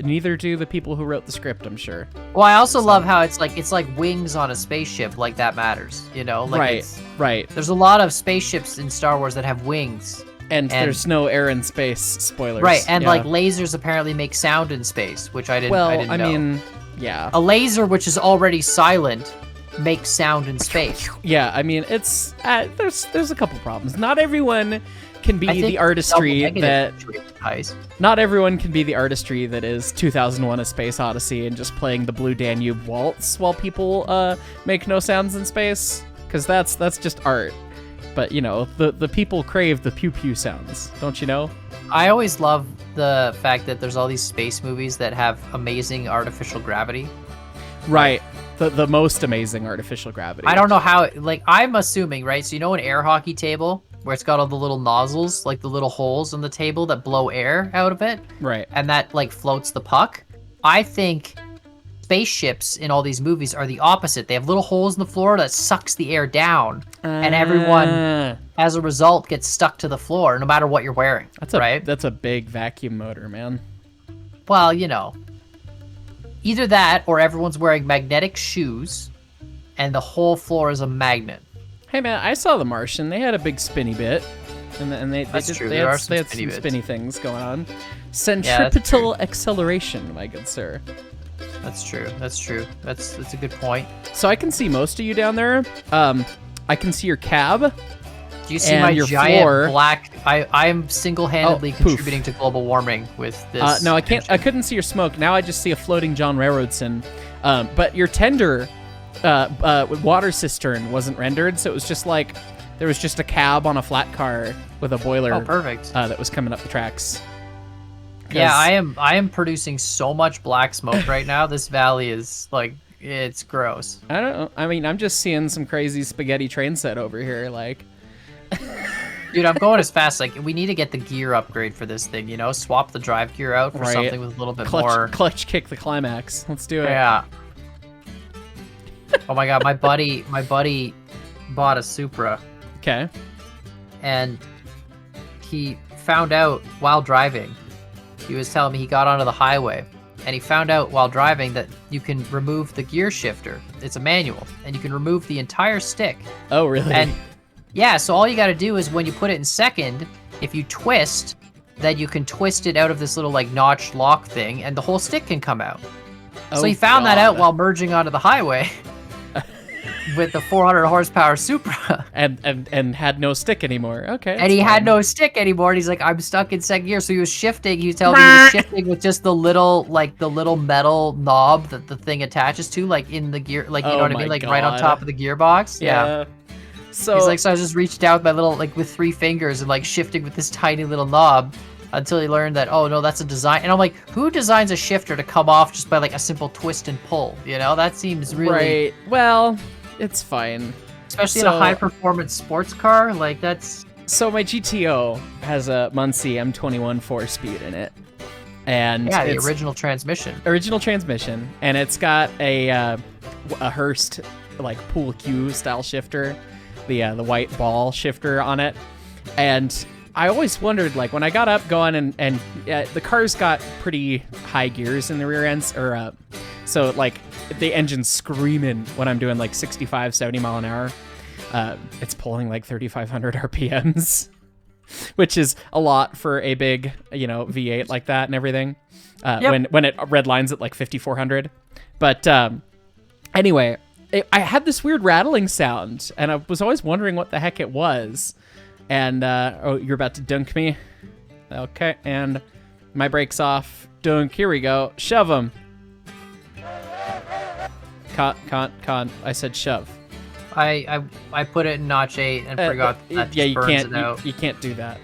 Neither do the people who wrote the script, I'm sure. Well, I also love how it's like wings on a spaceship, like that matters, you know? Like right. There's a lot of spaceships in Star Wars that have wings. And there's no air in space, spoilers. Right, and yeah. like lasers apparently make sound in space, which I didn't know. Mean, yeah. A laser which is already silent makes sound in space. Yeah, I mean, it's there's a couple problems. Not everyone can be the artistry that not everyone can be the artistry that is 2001: A Space Odyssey and just playing the Blue Danube Waltz while people make no sounds in space, because that's just art. But you know, the people crave the pew pew sounds, don't you know? I always love the fact that there's all these space movies that have amazing artificial gravity. Right. The most amazing artificial gravity. I don't know how, like, I'm assuming, right? So you know an air hockey table where it's got all the little nozzles, like the little holes in the table that blow air out of it? Right. And that, like, floats the puck? I think spaceships in all these movies are the opposite. They have little holes in the floor that sucks the air down, and everyone, as a result, gets stuck to the floor no matter what you're wearing, right? That's a big vacuum motor, man. Well, you know. Either that, or everyone's wearing magnetic shoes, and the whole floor is a magnet. Hey man, I saw The Martian. They had a big spinny bit, and they had some spinny things going on. Centripetal acceleration, my good sir. That's true. That's a good point. So I can see most of you down there. I can see your cab. Do you see my your giant floor. black? I'm single-handedly contributing to global warming with this. No, I can't. I couldn't see your smoke. Now I just see a floating John Railroadson. But your tender water cistern wasn't rendered, so it was just like there was just a cab on a flat car with a boiler. Oh, perfect. That was coming up the tracks. Yeah, I am producing so much black smoke right now. This valley is like, it's gross. I don't know. I mean, I'm just seeing some crazy spaghetti train set over here, like. Dude, I'm going as fast. Like, we need to get the gear upgrade for this thing, you know? Swap the drive gear out for something with a little bit more. Clutch kick the climax. Let's do it. Yeah. Oh my god, my buddy bought a Supra. Okay. And he found out while driving, he was telling me he got onto the highway, and he found out while driving that you can remove the gear shifter. It's a manual, and you can remove the entire stick. Oh, really? And yeah, so all you got to do is when you put it in second, if you twist, then you can twist it out of this little like notched lock thing, and the whole stick can come out. So he found that out while merging onto the highway with the 400 horsepower Supra. And had no stick anymore. Okay. And he had no stick anymore. And he's like, I'm stuck in second gear. So he was shifting. He was telling me he was shifting with just the little metal knob that the thing attaches to, like in the gear, like, you know what I mean? Like right on top of the gearbox. Yeah. So he's like, so I just reached out with my little, like with 3 fingers and like shifting with this tiny little knob until he learned that, oh no, that's a design. And I'm like, who designs a shifter to come off just by like a simple twist and pull? You know, that seems really... Right. Well, it's fine. Especially in a high performance sports car, like that's... So my GTO has a Muncie M21 4-speed in it. And yeah, the original transmission. And it's got a Hurst like pool cue style shifter, the white ball shifter on it. And I always wondered, like, when I got up going and the car's got pretty high gears in the rear ends, or so like the engine's screaming when I'm doing like 65, 70 mile an hour. It's pulling like 3,500 RPMs, which is a lot for a big, you know, V8 like that and everything. When it redlines at like 5,400. But anyway, I had this weird rattling sound, and I was always wondering what the heck it was. And oh, you're about to dunk me. Okay, and my brake's off. Dunk. Here we go. Shove him. Con. I said shove. I put it in notch 8 and forgot that you burns can't. it out. You can't do that.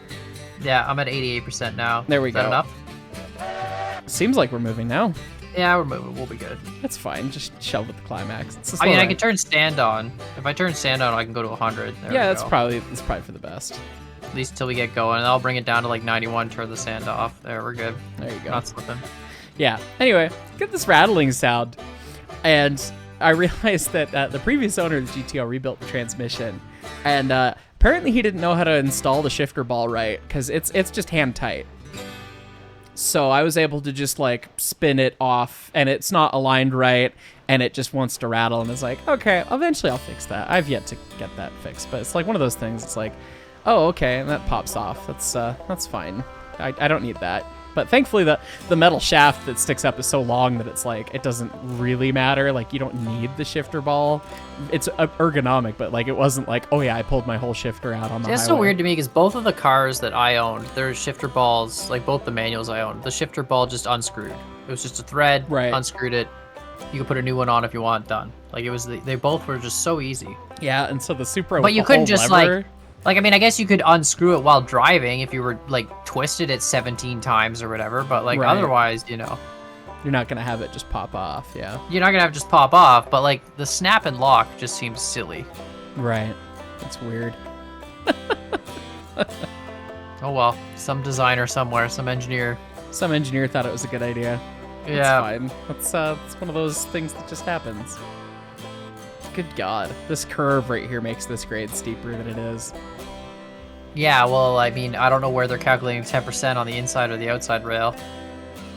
Yeah, I'm at 88% now. There we Is go. that enough? Seems like we're moving now. Yeah, we're moving. We'll be good. That's fine. Just shove with the climax. I mean, I can turn stand on. If I turn stand on, I can go to 100. Yeah, that's probably for the best. At least till we get going, and I'll bring it down to like 91. Turn the sand off. There, we're good. There you go. Not slipping. Yeah. Anyway, get this rattling sound, and I realized that the previous owner of the GTO rebuilt the transmission, and apparently he didn't know how to install the shifter ball right, because it's just hand tight. So I was able to just like spin it off, and it's not aligned right, and it just wants to rattle, and it's like, okay, eventually I'll fix that. I've yet to get that fixed, but it's like one of those things. It's like, oh, okay, and that pops off. That's fine. I don't need that. But thankfully the metal shaft that sticks up is so long that it's like, it doesn't really matter. Like, you don't need the shifter ball. It's ergonomic, but like, it wasn't like, oh yeah, I pulled my whole shifter out on the highway. It's so weird to me because both of the cars that I owned, their shifter balls, like both the manuals I owned, the shifter ball just unscrewed. It was just a thread, unscrewed it. You could put a new one on if you want, done. Like, it was, they both were just so easy. Yeah, and so the Supra but with you the couldn't whole just lever, like, Like, I mean, I guess you could unscrew it while driving if you were, like, twisted it 17 times or whatever, but, like, Right. otherwise, you know. You're not going to have it just pop off, yeah. You're not gonna have it just pop off, but, like, the snap and lock just seems silly. Right. That's weird. Oh, well. Some designer somewhere, some engineer. Some engineer thought it was a good idea. Yeah. It's fine. It's one of those things that just happens. Good God. This curve right here makes this grade steeper than it is. Yeah, well, I mean, I don't know where they're calculating 10% on the inside or the outside rail.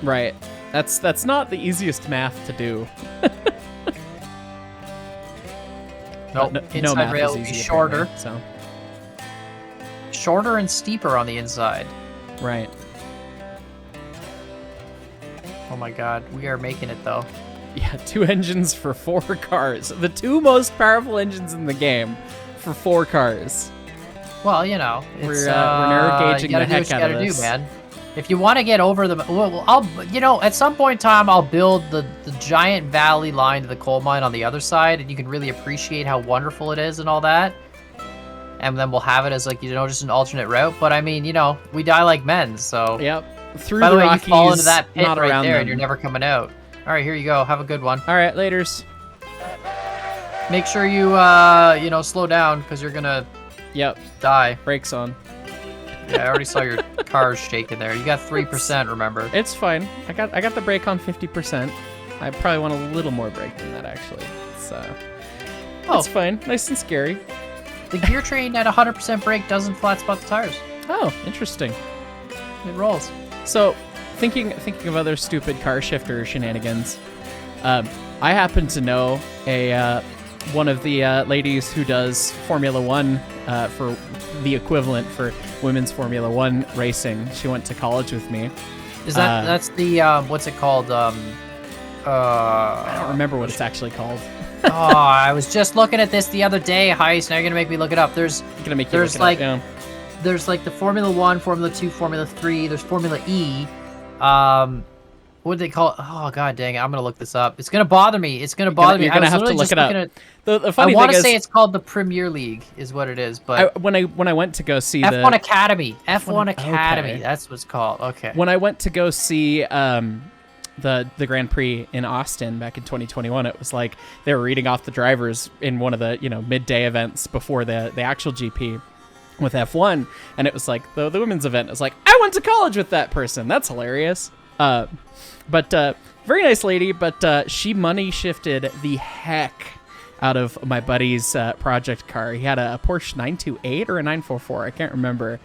Right. That's not the easiest math to do. Nope. Inside math rail is will be easy, shorter. apparently, so. Shorter and steeper on the inside. Right. Oh my god, we are making it though. Yeah, 2 engines for 4 cars. The 2 most powerful engines in the game for 4 cars. Well, you know, it's, we're narrow gauging you gotta the do heck what you out gotta of this. do, man. If you want to get over the, well, I'll, you know, at some point in time, I'll build the giant valley line to the coal mine on the other side, and you can really appreciate how wonderful it is and all that. And then we'll have it as, like, you know, just an alternate route. But I mean, you know, we die like men, so. Yep. Through By the way, Rockies, you fall into that pit not right around there, them. and you're never coming out. All right, here you go. Have a good one. All right, laters. Make sure you, you know, slow down because you're gonna Yep. die. Brakes on. Yeah, I already saw your cars shaking there. You got 3%, remember? It's fine. I got the brake on 50%. I probably want a little more brake than that, actually. It's fine. Nice and scary. The gear train at 100% brake doesn't flat spot the tires. Oh, interesting. It rolls. So, thinking of other stupid car shifter shenanigans, I happen to know one of the ladies who does Formula One for the equivalent for women's Formula One racing. She went to college with me. Is that that's the what's it called? I don't remember what it's actually called. Oh, I was just looking at this the other day, Heist. Now you're gonna make me look it up. There's like the Formula 1, Formula 2, Formula 3. There's Formula E. What do they call it? Oh, god dang it. I'm going to look this up. It's going to bother me. It's going to bother me. You're going to have to look it up. The funny I want thing to say is, it's called the Premier League is what it is. But when I went to go see F1 Academy. F1 Academy. Okay. That's what's called. Okay. When I went to go see the Grand Prix in Austin back in 2021, it was like they were reading off the drivers in one of the, you know, midday events before the actual GP with F1, and it was like the women's event is like, I went to college with that person. That's hilarious. But very nice lady, but she money shifted the heck out of my buddy's project car. He had a Porsche 928 or a 944, I can't remember.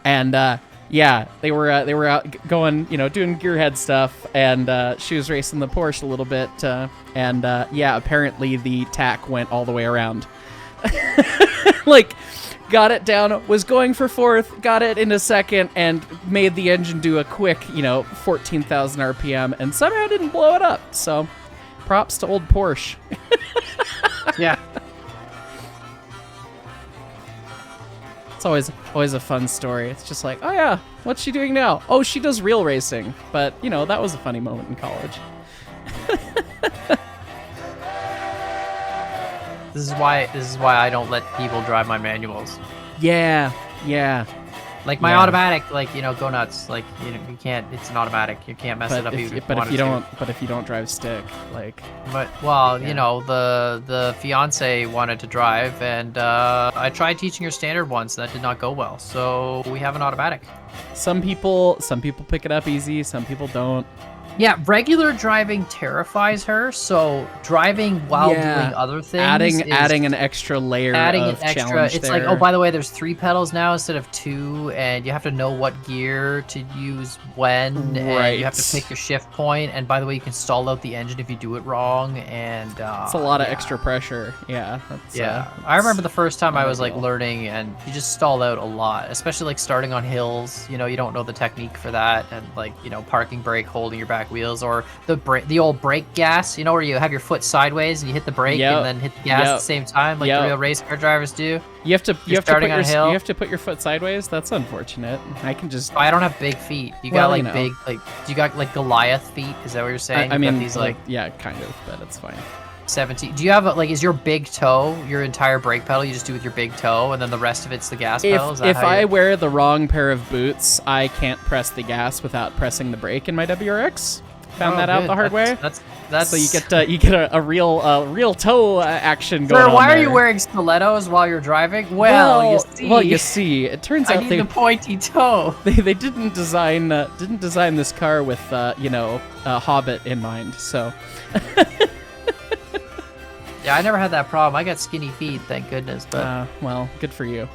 And yeah, they were out going, you know, doing gearhead stuff, and she was racing the Porsche a little bit, and yeah, apparently the tack went all the way around. Like, got it down, was going for fourth, got it in a second, and made the engine do a quick, you know, 14,000 RPM, and somehow didn't blow it up. So, props to old Porsche. Yeah. It's always a fun story. It's just like, oh yeah, what's she doing now? Oh, she does real racing. But, you know, that was a funny moment in college. This is why I don't let people drive my manuals. Yeah. Like my automatic, like, you know, go nuts. Like, you know, you can't. It's an automatic. You can't mess it up. But if you don't drive stick, like. But well, you know, the fiance wanted to drive, and I tried teaching her standard once. That did not go well. So we have an automatic. Some people pick it up easy. Some people don't. Yeah, regular driving terrifies her, so driving while doing other things adding an extra layer of challenge it's there. like, oh, by the way, there's 3 pedals now instead of 2, and you have to know what gear to use when, and you have to pick your shift point, and by the way, you can stall out the engine if you do it wrong, and it's a lot of extra pressure. Yeah. I remember the first time I was like learning, and you just stall out a lot, especially like starting on hills. You know, you don't know the technique for that, and like, you know, parking brake, holding your back wheels, or the old brake gas, you know, where you have your foot sideways and you hit the brake and then hit the gas at the same time, like the real race car drivers do. You have to put your foot sideways. That's unfortunate. I can just. I don't have big feet. You got like big, like, you got like Goliath feet. Is that what you're saying? I mean, these like yeah, kind of, but it's fine. 17. Do you have like, is your big toe your entire brake pedal? You just do with your big toe, and then the rest of it's the gas pedal? If I wear the wrong pair of boots, I can't press the gas without pressing the brake in my WRX. Found that out the hard way. That's so you get a real toe action going on. Why there. are you wearing stilettos while you're driving? Well, you see, it turns out I need the pointy toe. They didn't design this car with a Hobbit in mind. So. Yeah, I never had that problem. I got skinny feet, thank goodness. But well, good for you.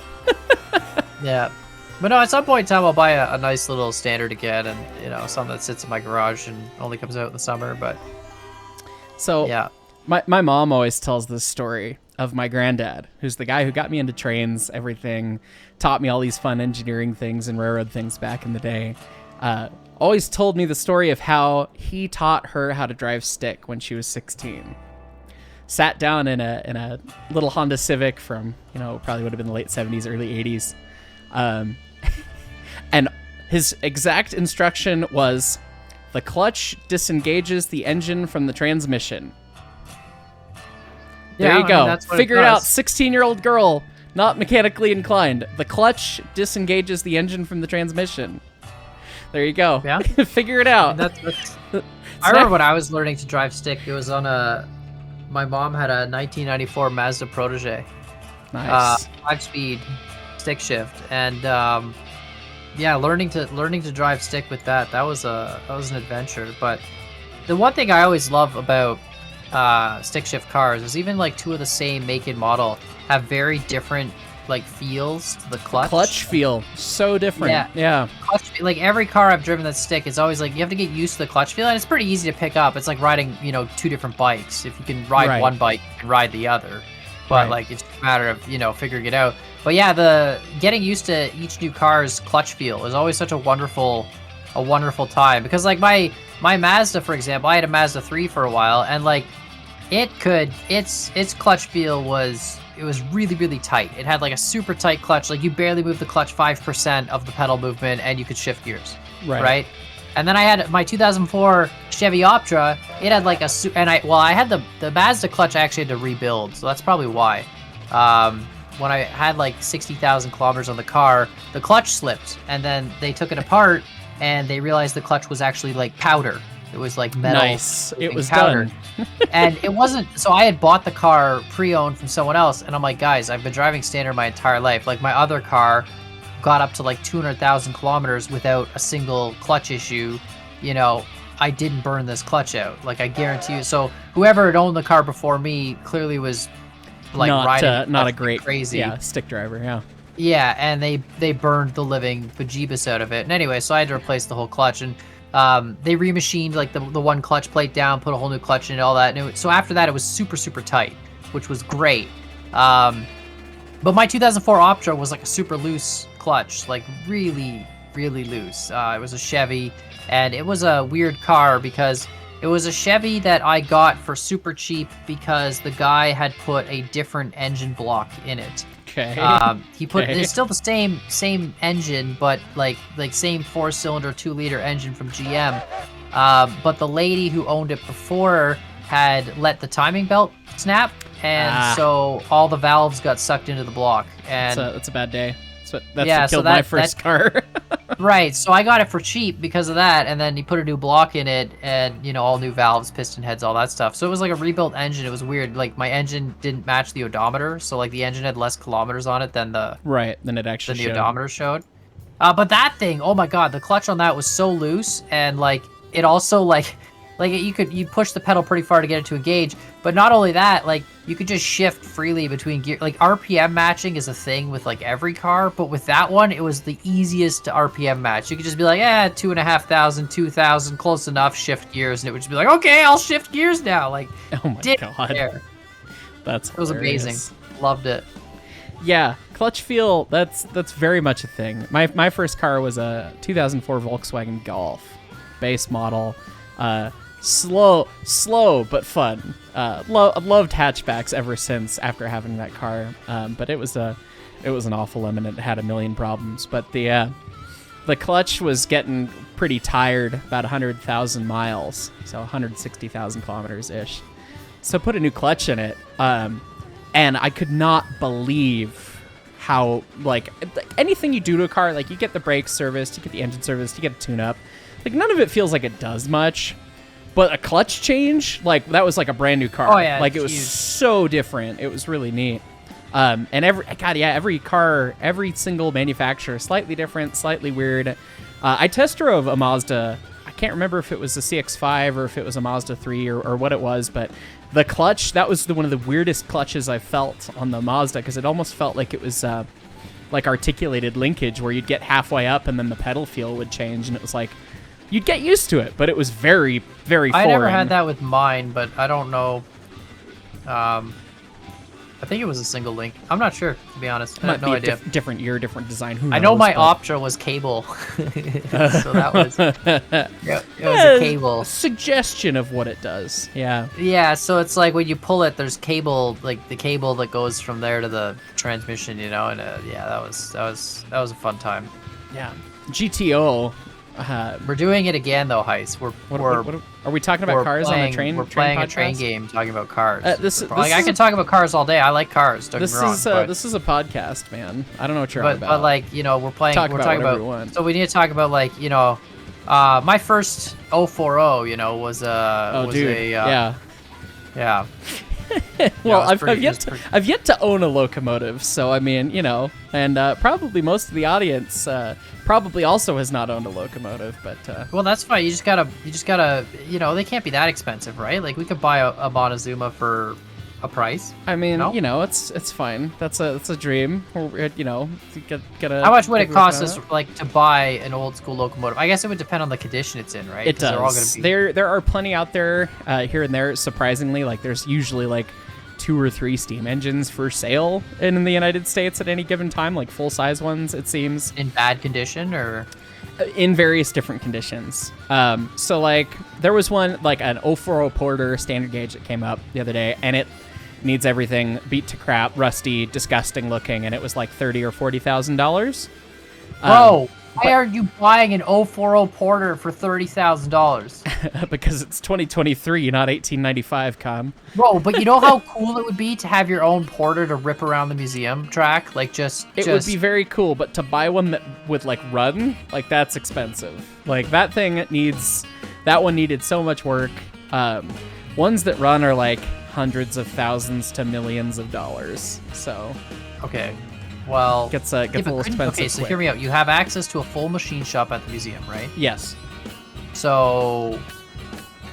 Yeah. But no, at some point in time, I'll buy a nice little standard again, and something that sits in my garage and only comes out in the summer. But so yeah, my mom always tells this story of my granddad, who's the guy who got me into trains, everything, taught me all these fun engineering things and railroad things back in the day. Always told me the story of how he taught her how to drive stick when she was 16. Sat down in a little Honda Civic from probably would have been the late 70s, early 80s. And his exact instruction was, the clutch disengages the engine from the transmission. There you go. Figure it out, 16-year-old girl, not mechanically inclined. The clutch disengages the engine from the transmission. There you go. Yeah. Figure it out. I remember when I was learning to drive stick, it was on my mom had a 1994 Mazda Protege. Nice. 5-speed stick shift, and learning to drive stick with that was an adventure. But the one thing I always love about stick shift cars is even like two of the same make and model have very different like feels to the clutch. Clutch feel so different. Yeah. Clutch, like every car I've driven that stick, it's always like you have to get used to the clutch feel, and it's pretty easy to pick up. It's like riding two different bikes. If you can ride one bike, you can ride the other. But like it's a matter of figuring it out. But yeah, the getting used to each new car's clutch feel is always such a wonderful time, because like my Mazda, for example, I had a Mazda 3 for a while, and like its clutch feel was really, really tight. It had like a super tight clutch, like you barely moved the clutch 5% of the pedal movement and you could shift gears. Right? And then I had my 2004 Chevy Optra. It had like I had the Mazda clutch I actually had to rebuild, so that's probably why. When I had like 60,000 kilometers on the car, the clutch slipped, and then they took it apart and they realized the clutch was actually like powder. It was like metal. Nice. It was powder. done. And it wasn't, so I had bought the car pre-owned from someone else, and I'm like, guys, I've been driving standard my entire life. Like my other car got up to like 200,000 kilometers without a single clutch issue. I didn't burn this clutch out. Like I guarantee you. So whoever had owned the car before me clearly was like riding not a great crazy stick driver. Yeah, and they burned the living bejeebus out of it. And anyway, so I had to replace the whole clutch, and they remachined like the one clutch plate down, put a whole new clutch in it, all that. And so after that, it was super, super tight, which was great. But my 2004 Optra was like a super loose clutch, like really, really loose. It was a Chevy, and it was a weird car because it was a Chevy that I got for super cheap because the guy had put a different engine block in it. Okay. It's still the same engine, but like same 4-cylinder 2-liter engine from GM. But the lady who owned it before had let the timing belt snap, and so all the valves got sucked into the block. And that's a bad day. That's what killed my first car. Right, so I got it for cheap because of that, and then he put a new block in it, and all new valves, piston heads, all that stuff. So it was like a rebuilt engine. It was weird. Like my engine didn't match the odometer, so like the engine had less kilometers on it than the the odometer showed. But that thing, oh my god, the clutch on that was so loose, and like it also like you push the pedal pretty far to get it to engage. But not only that, like you could just shift freely between gear. Like RPM matching is a thing with like every car, but with that one, it was the easiest to RPM match. You could just be like, 2,500, 2,000, close enough, shift gears, and it would just be like, okay, I'll shift gears now. Like, oh my god, it was amazing. Loved it. Yeah, clutch feel. That's very much a thing. My first car was a 2004 Volkswagen Golf, base model. Slow but fun. I've loved hatchbacks ever since after having that car. But it was an awful lemon. It had a million problems. But the clutch was getting pretty tired. About 100,000 miles, so 160,000 kilometers ish. So put a new clutch in it, and I could not believe how, like, anything you do to a car, like, you get the brakes serviced, you get the engine serviced, you get a tune-up. Like, none of it feels like it does much. But a clutch change, like, that was like a brand new car. Oh, yeah. Like, it was so different. It was really neat. And every car, every single manufacturer, slightly different, slightly weird. I test drove a Mazda. I can't remember if it was a CX-5 or if it was a Mazda 3 or what it was, but the clutch, that was one of the weirdest clutches I felt on the Mazda, because it almost felt like it was like articulated linkage, where you'd get halfway up and then the pedal feel would change, and it was like, you'd get used to it, but it was very, very foreign. I never had that with mine, but I don't know. I think it was a single link. I'm not sure, to be honest. I have no idea. Different year, different design. Who knows? I know my Optra was cable, so that was it was a cable. Suggestion of what it does. Yeah. Yeah, so it's like when you pull it, there's cable, like the cable that goes from there to the transmission, and yeah, that was a fun time. Yeah. GTO. We're doing it again, though, Heist. Are we talking about cars on the train? We're playing a train game, talking about cars. I can talk about cars all day. I like cars. Don't get me wrong. This is a podcast, man. I don't know what you're on about. But like, we're talking about. So we need to talk about, like, my first 040, was yeah. Well, I've yet to own a locomotive, so I mean, and probably most of the audience probably also has not owned a locomotive, but well, that's fine. You just gotta, they can't be that expensive, right? Like, we could buy a Montezuma for a price. I mean, it's fine. That's a dream. Gotta. How much would it cost us, like, to buy an old school locomotive? I guess it would depend on the condition it's in, right? It does. They're all gonna be... There are plenty out there here and there. Surprisingly, like, there's usually like 2 or 3 steam engines for sale in the United States at any given time, like full-size ones, it seems. In bad condition, or? In various different conditions. So, like, there was one, like an 040 Porter standard gauge that came up the other day, and it needs everything, beat to crap, rusty, disgusting looking, and it was like $30,000 or $40,000. Bro, why are you buying an 040 Porter for $30,000? Because it's 2023, not 1895, Com. Bro, but you know how cool it would be to have your own Porter to rip around the museum track? Like, It would be very cool, but to buy one that would, like, run, like, that's expensive. Like, that one needed so much work. Ones that run are, like, hundreds of thousands to millions of dollars, so... Okay. Well, gets a little expensive. Okay, so hear me out. You have access to a full machine shop at the museum, right? Yes. So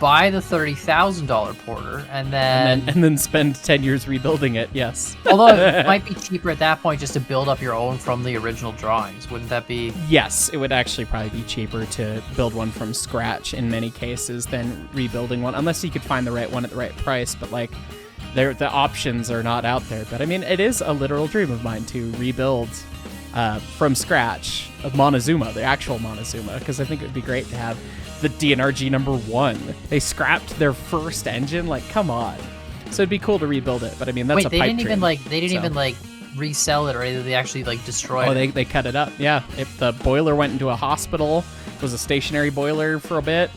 buy the $30,000 Porter, and then spend 10 years rebuilding it. Yes. Although it might be cheaper at that point just to build up your own from the original drawings. Wouldn't that be? Yes, it would actually probably be cheaper to build one from scratch in many cases than rebuilding one, unless you could find the right one at the right price. But, like, the options are not out there. But I mean, it is a literal dream of mine to rebuild from scratch a Montezuma, the actual Montezuma, because I think it would be great to have the DNRG #1. They scrapped their first engine. Like, come on. So it'd be cool to rebuild it. But I mean, that's a pipe dream. They didn't even resell it, or either they actually destroyed it. Oh, they cut it up. Yeah. If the boiler went into a hospital, it was a stationary boiler for a bit.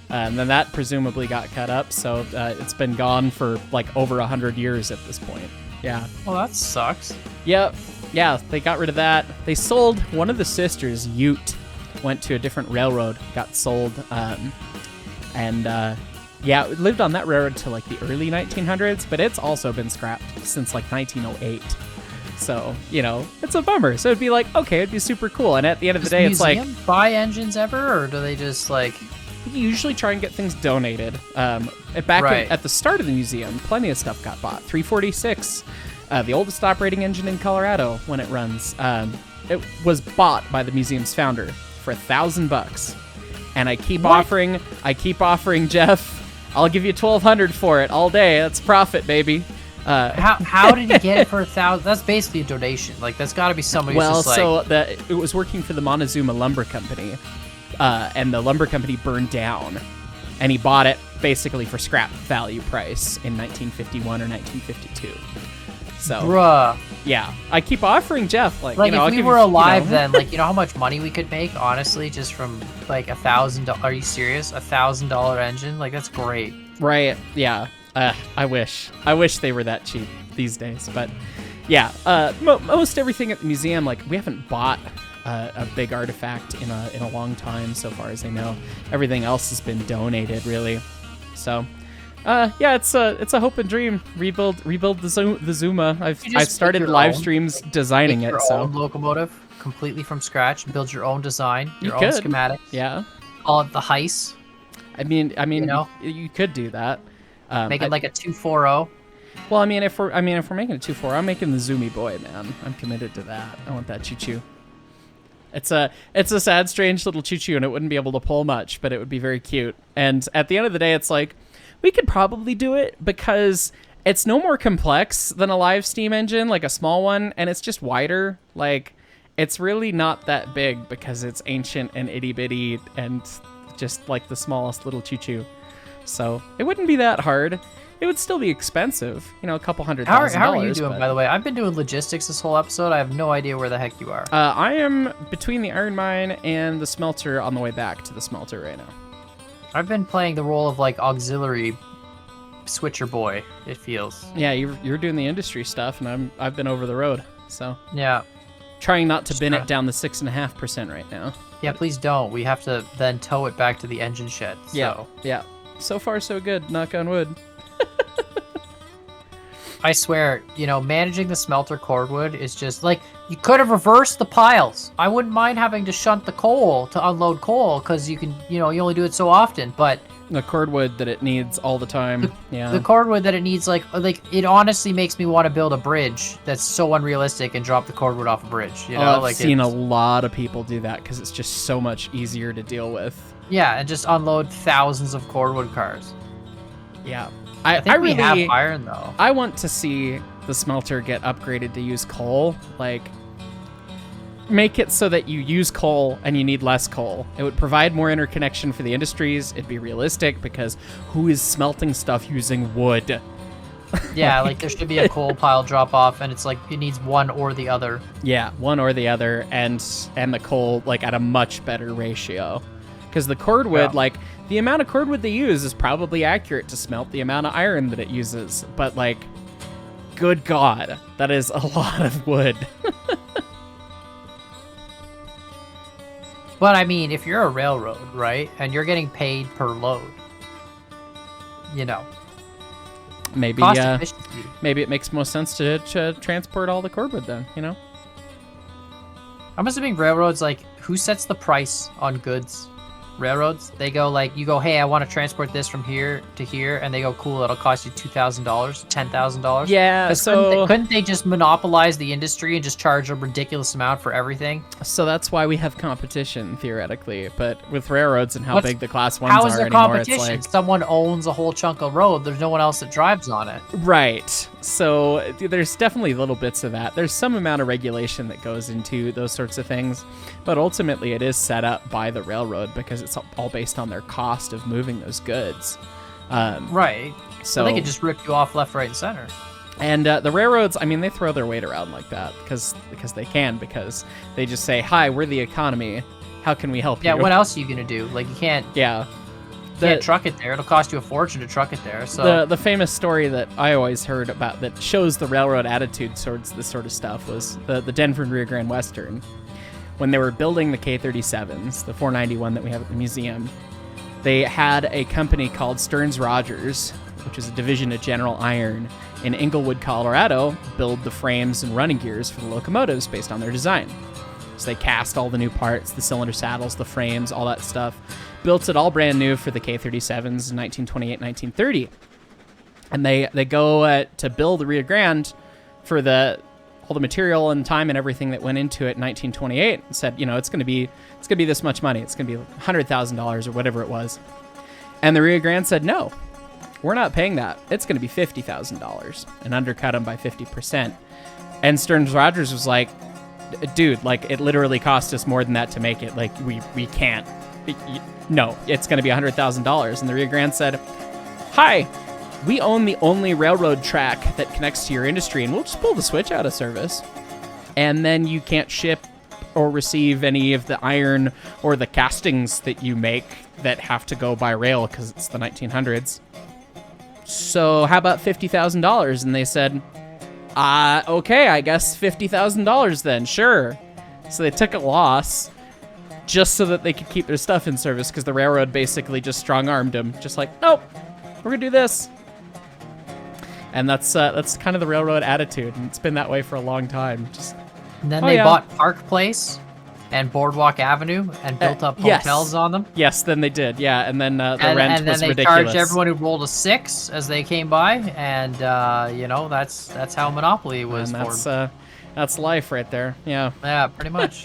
And then that presumably got cut up, so it's been gone for like over 100 years at this point. Yeah. Well, that sucks. Yep. Yeah, they got rid of that. They sold one of the sisters, Ute, went to a different railroad, got sold, yeah, it lived on that railroad till like the early 1900s, but it's also been scrapped since like 1908. So, it's a bummer. So it'd be like, okay, it'd be super cool. And at the end of the day, it's like... Does the museum buy engines ever, or do they just like... We usually try and get things donated. At the start of the museum, plenty of stuff got bought. 346, the oldest operating engine in Colorado when it runs. It was bought by the museum's founder for $1,000, and I keep offering Jeff. I'll give you $1,200 for it all day. That's profit, baby. How did you get it for $1,000? That's basically a donation. Like, that's got to be somebody who's just it was working for the Montezuma Lumber Company. And the lumber company burned down, and he bought it basically for scrap value price in 1951 or 1952. So, bruh. Yeah, I keep offering Jeff, if we were alive then, how much money we could make, honestly, just from like $1,000. Are you serious? $1,000 engine? Like, that's great. Right? Yeah. I wish they were that cheap these days. But yeah, most everything at the museum, like we haven't bought a big artifact in a long time, so far as I know. Everything else has been donated, really. So, yeah, it's a hope and dream. Rebuild the Zuma. I've started live streams designing it. So own locomotive completely from scratch. Build your own design, your own schematics. Yeah. Call it the Heist. I mean, you could do that. Make it like a 240. Well, I mean, if we're making a 2.4, I'm making the Zoomy boy, man. I'm committed to that. I want that choo-choo. It's a sad, strange little choo-choo, and it wouldn't be able to pull much, but it would be very cute. And at the end of the day, it's like, we could probably do it because it's no more complex than a live steam engine, like a small one, and it's just wider. Like, it's really not that big because it's ancient and itty-bitty and just like the smallest little choo-choo. So it wouldn't be that hard. It would still be expensive, a couple $100,000. How are you doing, by the way? I've been doing logistics this whole episode. I have no idea where the heck you are. I am between the iron mine and the smelter on the way back to the smelter right now. I've been playing the role of like auxiliary switcher boy, it feels. Yeah, you're doing the industry stuff, and I've been over the road, so. Yeah. Trying not to bin it down the 6.5% right now. Yeah, please don't. We have to then tow it back to the engine shed. So. Yeah. So far, so good. Knock on wood. I swear, managing the smelter cordwood is just like, you could have reversed the piles. I wouldn't mind having to shunt the coal to unload coal because you can, you only do it so often, but the cordwood that it needs all the time. The cordwood that it needs, like it honestly makes me want to build a bridge that's so unrealistic and drop the cordwood off a bridge. I've seen a lot of people do that because it's just so much easier to deal with. Yeah, and just unload thousands of cordwood cars. Yeah. I think we have iron, though. I want to see the smelter get upgraded to use coal. Like, make it so that you use coal and you need less coal. It would provide more interconnection for the industries. It'd be realistic because who is smelting stuff using wood? Yeah, like there should be a coal pile drop off, and it's like it needs one or the other. Yeah, one or the other, and the coal like at a much better ratio. Because the cordwood, like, the amount of cordwood they use is probably accurate to smelt the amount of iron that it uses. But, like, good God, that is a lot of wood. But, I mean, if you're a railroad, right, and you're getting paid per load, maybe, cost efficiency. Maybe it makes most sense to transport all the cordwood then, I'm assuming railroads, like, who sets the price on goods? Railroads, they go like, you go, hey, I want to transport this from here to here, and they go, cool, it'll cost you $2,000, $10,000. Yeah, so couldn't they just monopolize the industry and just charge a ridiculous amount for everything? So that's why we have competition theoretically, but with railroads and how big the class ones how is are there anymore, competition? it's like someone owns a whole chunk of road. There's no one else that drives on it. Right. So there's definitely little bits of that. There's some amount of regulation that goes into those sorts of things, but ultimately it is set up by the railroad because it's all based on their cost of moving those goods. Right. So they could just rip you off left, right, and center. And the railroads, I mean, they throw their weight around like that because they just say, hi, we're the economy. How can we help you? Yeah, what else are you going to do? Like, you can't... Yeah. You can't truck it there. It'll cost you a fortune to truck it there. So the famous story that I always heard about that shows the railroad attitude towards this sort of stuff was the Denver and Rio Grande Western. When they were building the K-37s, the 491 that we have at the museum, they had a company called Stearns Rogers, which is a division of General Iron, in Englewood, Colorado, build the frames and running gears for the locomotives based on their design. So they cast all the new parts, the cylinder saddles, the frames, all that stuff, built it all brand new for the K-37s in 1928, 1930. And they go to build the Rio Grande for all the material and time and everything that went into it in 1928 and said, it's going to be this much money. It's going to be $100,000 or whatever it was. And the Rio Grande said, no, we're not paying that. It's going to be $50,000 and undercut them by 50%. And Stearns Rogers was like, dude, like it literally cost us more than that to make it. Like we can't. No, it's going to be $100,000. And the Rio Grande said, hi, we own the only railroad track that connects to your industry, and we'll just pull the switch out of service. And then you can't ship or receive any of the iron or the castings that you make that have to go by rail because it's the 1900s. so how about $50,000? And they said, okay, I guess $50,000 then, sure. So they took a loss just so that they could keep their stuff in service, because the railroad basically just strong-armed them, just like, nope, we're gonna do this. And that's kind of the railroad attitude, and it's been that way for a long time. Just, and then they bought Park Place and Boardwalk Avenue and built up hotels on them. Yes, then they did, yeah. And then the rent was ridiculous. And then they charged everyone who rolled a 6 as they came by, and that's how Monopoly was formed. That's life right there. Yeah. Yeah, pretty much.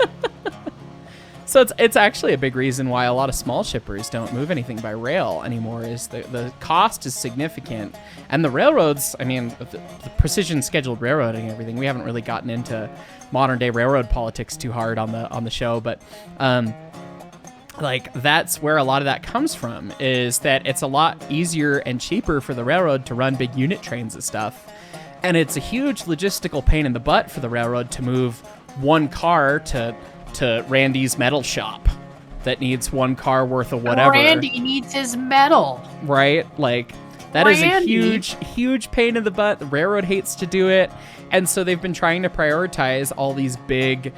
So it's actually a big reason why a lot of small shippers don't move anything by rail anymore, is the cost is significant. And the railroads, I mean, the precision scheduled railroading and everything, we haven't really gotten into modern day railroad politics too hard on the show, but like that's where a lot of that comes from, is that it's a lot easier and cheaper for the railroad to run big unit trains and stuff. And it's a huge logistical pain in the butt for the railroad to move one car to Randy's metal shop that needs one car worth of whatever. Randy needs his metal. Right? Like, that is a huge pain in the butt. The railroad hates to do it. And so they've been trying to prioritize all these big,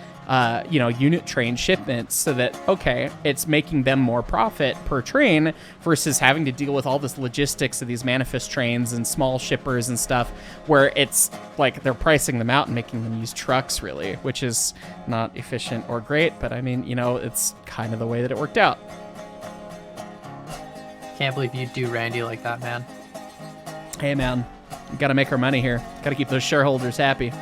unit train shipments so that, okay, it's making them more profit per train versus having to deal with all this logistics of these manifest trains and small shippers and stuff, where it's like they're pricing them out and making them use trucks, really, which is not efficient or great. But I mean, it's kind of the way that it worked out. Can't believe you do Randy like that, man. Hey, man, we gotta make our money here. Gotta keep those shareholders happy.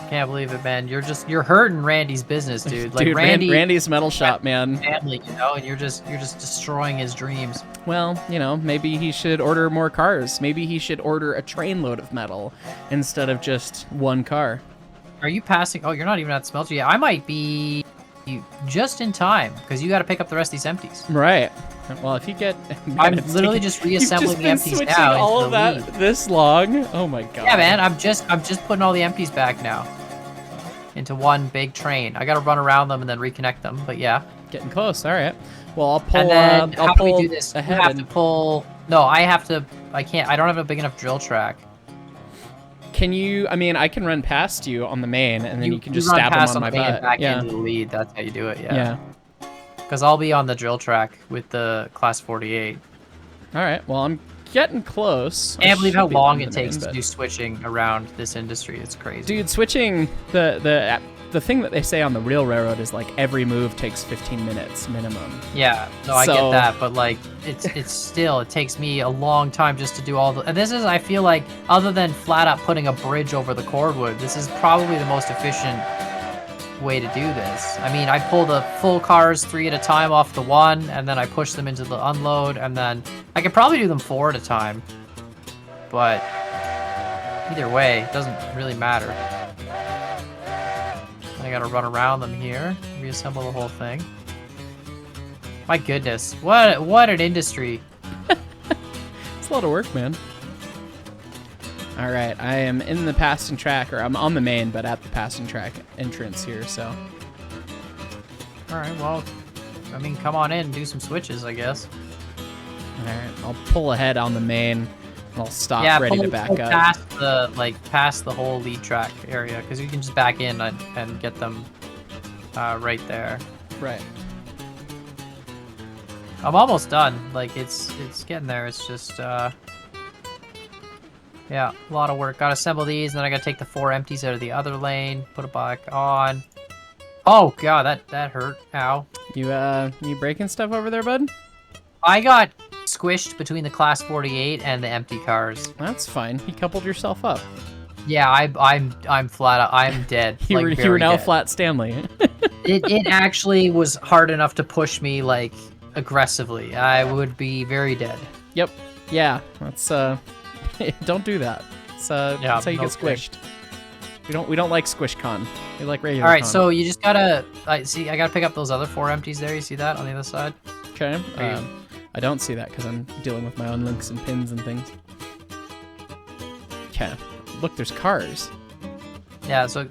Can't believe it, man. You're hurting Randy's business, dude. Like, dude, Randy's metal shop, man. Family, and you're just destroying his dreams. Well, maybe he should order more cars. Maybe he should order a trainload of metal instead of just one car. Are you passing? Oh, you're not even at the smelter yet. I might be just in time, because you got to pick up the rest of these empties. Right. Well, if you get... I'm literally just reassembling the empties now. All of that this long? Oh my god. Yeah, man. I'm just putting all the empties back now into one big train. I got to run around them and then reconnect them. But yeah, getting close. All right. Well, I'll pull. And then I'll how pull do we do this? You have to pull. No, I have to. I can't. I don't have a big enough drill track. Can you? I mean, I can run past you on the main, and then you can just stab him on my butt. Back into the lead. That's how you do it. Yeah. Yeah. Because I'll be on the drill track with the Class 48. All right. Well, I'm getting close. I can't believe how long it takes to do switching around this industry. It's crazy. Dude, switching the thing that they say on the real railroad is like every move takes 15 minutes minimum. Yeah. No, I get that, but like it's still, it takes me a long time just to do all the. And this is, I feel like, other than flat out putting a bridge over the cordwood, this is probably the most efficient way to do this. I mean, I pull the full cars 3 at a time off the one, and then I push them into the unload, and then I could probably do them 4 at a time, but either way, it doesn't really matter. I gotta run around them here, reassemble the whole thing. My goodness, what an industry. It's a lot of work, man. All right, I am in the passing track, or I'm on the main, but at the passing track entrance here, so. All right, well, I mean, come on in and do some switches, I guess. All right, I'll pull ahead on the main, and I'll stop ready to back up. Past the whole lead track area, because you can just back in and get them right there. Right. I'm almost done. Like, it's getting there. It's just yeah, a lot of work. Gotta assemble these, and then I gotta take the 4 empties out of the other lane, put it back on. Oh god, that hurt. Ow. You breaking stuff over there, bud? I got squished between the Class 48 and the empty cars. That's fine. You coupled yourself up. Yeah, I'm flat out. I'm dead. you were now dead. Flat Stanley. it actually was hard enough to push me, like, aggressively. I would be very dead. Yep. Yeah. That's don't do that. That's how you get squished. We don't like squish con. We like regular. All right, con. so you just gotta I gotta pick up those other 4 empties there. You see that on the other side? Okay. I don't see that because I'm dealing with my own links and pins and things. Okay. Look, there's cars. Yeah, so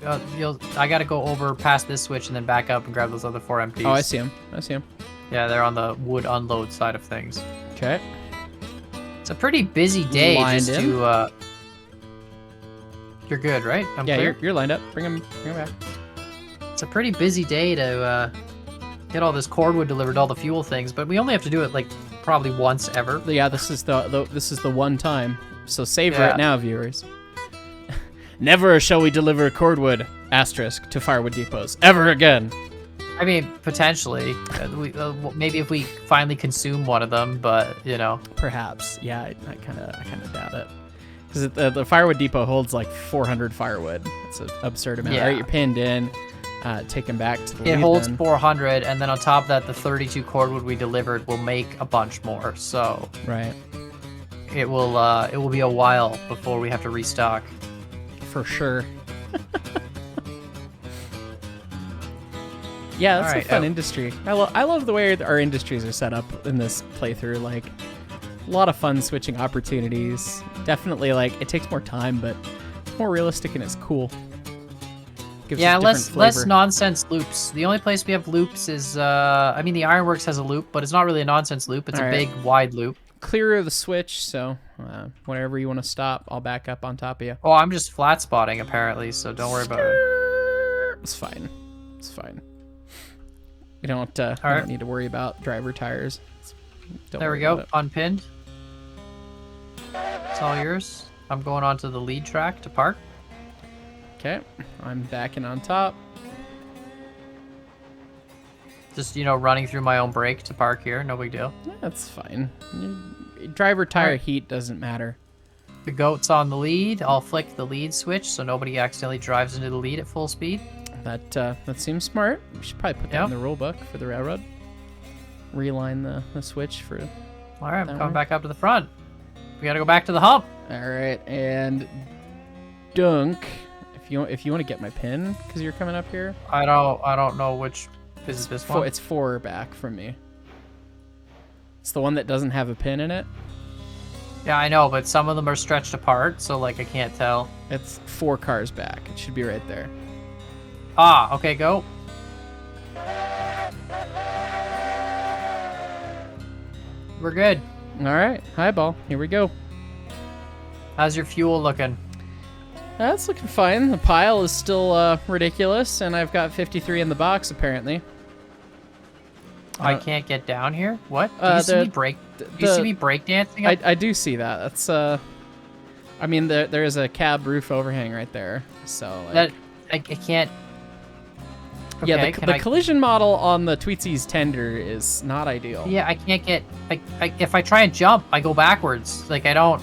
I gotta go over past this switch and then back up and grab those other 4 empties. Oh, I see them. Yeah, they're on the wood unload side of things. Okay. It's a pretty busy day Lined just in. to. You're good, right? I'm Yeah, clear? you're lined up. Bring him back. It's a pretty busy day to get all this cordwood delivered, all the fuel things, but we only have to do it like probably once ever. Yeah, this is the one time. So savor Yeah. it now, viewers. Never shall we deliver cordwood * to firewood depots ever again. I mean, potentially, maybe if we finally consume one of them, but you know. Perhaps. Yeah, I kind of doubt it. Because the firewood depot holds like 400 firewood. It's an absurd amount. Yeah. Right, you're pinned in. Take them back to the lead It holds bin. 400, and then on top of that, the 32 cordwood we delivered will make a bunch more. So Right. it will be a while before we have to restock. For sure. Yeah, that's All right, a fun industry. I love the way our industries are set up in this playthrough. Like, a lot of fun switching opportunities. Definitely, like, it takes more time, but it's more realistic and it's cool. Gives Yeah, it different less flavor. nonsense loops. The only place we have loops is I mean the Ironworks has a loop, but it's not really a nonsense loop. It's All a right. big wide loop. Clear of the switch, so whenever you want to stop, I'll back up on top of you. Oh, I'm just flat spotting apparently, so don't worry about it. It's fine. It's fine. We don't right. need to worry about driver tires. Don't There we worry go, about it. unpinned. It's all yours. I'm going on to the lead track to park. Okay, I'm backing on top. Just, you know, running through my own brake to park here. No big deal. That's fine. Driver tire Alright. heat doesn't matter. The goat's on the lead. I'll flick the lead switch so nobody accidentally drives into the lead at full speed. That seems smart. We should probably put that in Yep. the rule book for the railroad. Reline the switch for. All right, I'm That coming work? back up to the front. We gotta go back to the hump. All right, and dunk. If you want to get my pin because you're coming up here. I don't know which is this one. It's 4 back from me. It's the one that doesn't have a pin in it. Yeah, I know, but some of them are stretched apart, so like I can't tell. It's 4 cars back. It should be right there. Ah, okay, go. We're good. All right, highball. Here we go. How's your fuel looking? That's looking fine. The pile is still ridiculous, and I've got 53 in the box apparently. I can't get down here. What? Do uh, you see the- me break? You see me break dancing? Up? I do see that. That's I mean there is a cab roof overhang right there. So like, That I can't. yeah, Okay, the can I- collision model on the Tweetsies tender is not ideal. Yeah, I can't get. If I try and jump, I go backwards. Like I don't.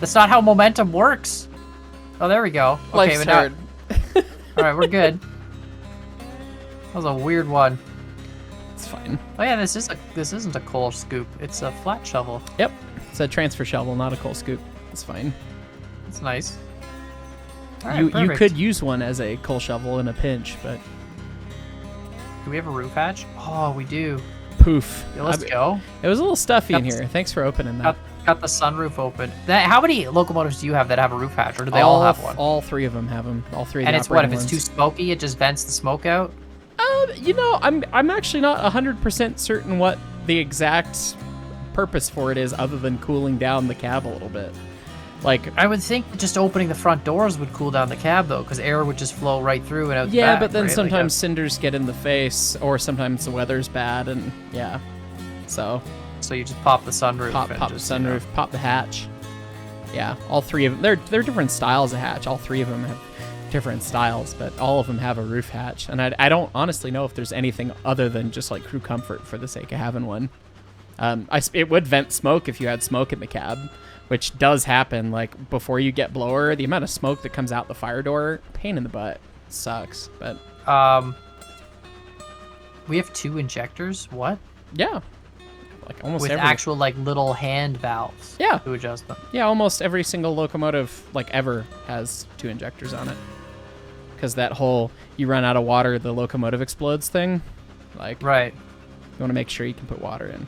That's not how momentum works. Oh, there we go. Okay, Life's but now. hard. All right, we're good. That was a weird one. It's fine. Oh yeah, this isn't a coal scoop. It's a flat shovel. Yep. It's a transfer shovel, not a coal scoop. It's fine. It's nice. All right, You perfect. could use one as a coal shovel in a pinch, but Do we have a roof hatch? Oh, we do. poof. Yeah, let's go. It was a little stuffy in Got- here. Thanks for opening that. Got the sunroof open. How many locomotives do you have that have a roof hatch, or do they all have one? All 3 of them have them. All 3 of And the it's what if operating it's too ones. smoky? It just vents the smoke out. You know, I'm actually not 100% certain what the exact purpose for it is, other than cooling down the cab a little bit. Like, I would think just opening the front doors would cool down the cab though, because air would just flow right through and out. yeah, the back, but then right? sometimes cinders get in the face, or sometimes the weather's bad, and yeah. So so you just pop the sunroof. pop and the just, sunroof, pop the hatch. Yeah, all 3 of them. They're different styles of hatch. All 3 of them have different styles, but all of them have a roof hatch. And I don't honestly know if there's anything other than just like crew comfort for the sake of having one. It would vent smoke if you had smoke in the cab, which does happen. Like before you get blower, the amount of smoke that comes out the fire door, pain in the butt, sucks. But we have 2 injectors. What? yeah, like almost With every actual like little hand valves. Yeah. To adjust them. yeah, almost every single locomotive like ever has 2 injectors on it. Because that whole you run out of water, the locomotive explodes thing, like Right. you want to make sure you can put water in.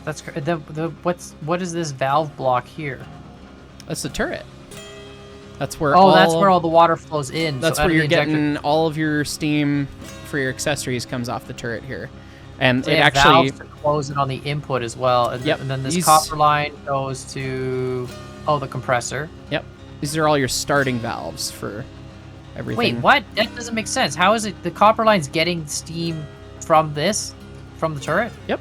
That's what is this valve block here? That's the turret. That's where Oh, that's where all the water flows in. that's so out where of you're the injector- getting all of your steam for your accessories comes off the turret here. And So it they have actually valves to close it on the input as well. And, Yep, and then this these- copper line goes to the compressor. Yep. These are all your starting valves for everything. Wait, what? That doesn't make sense. How is it the copper line's getting steam from the turret? Yep.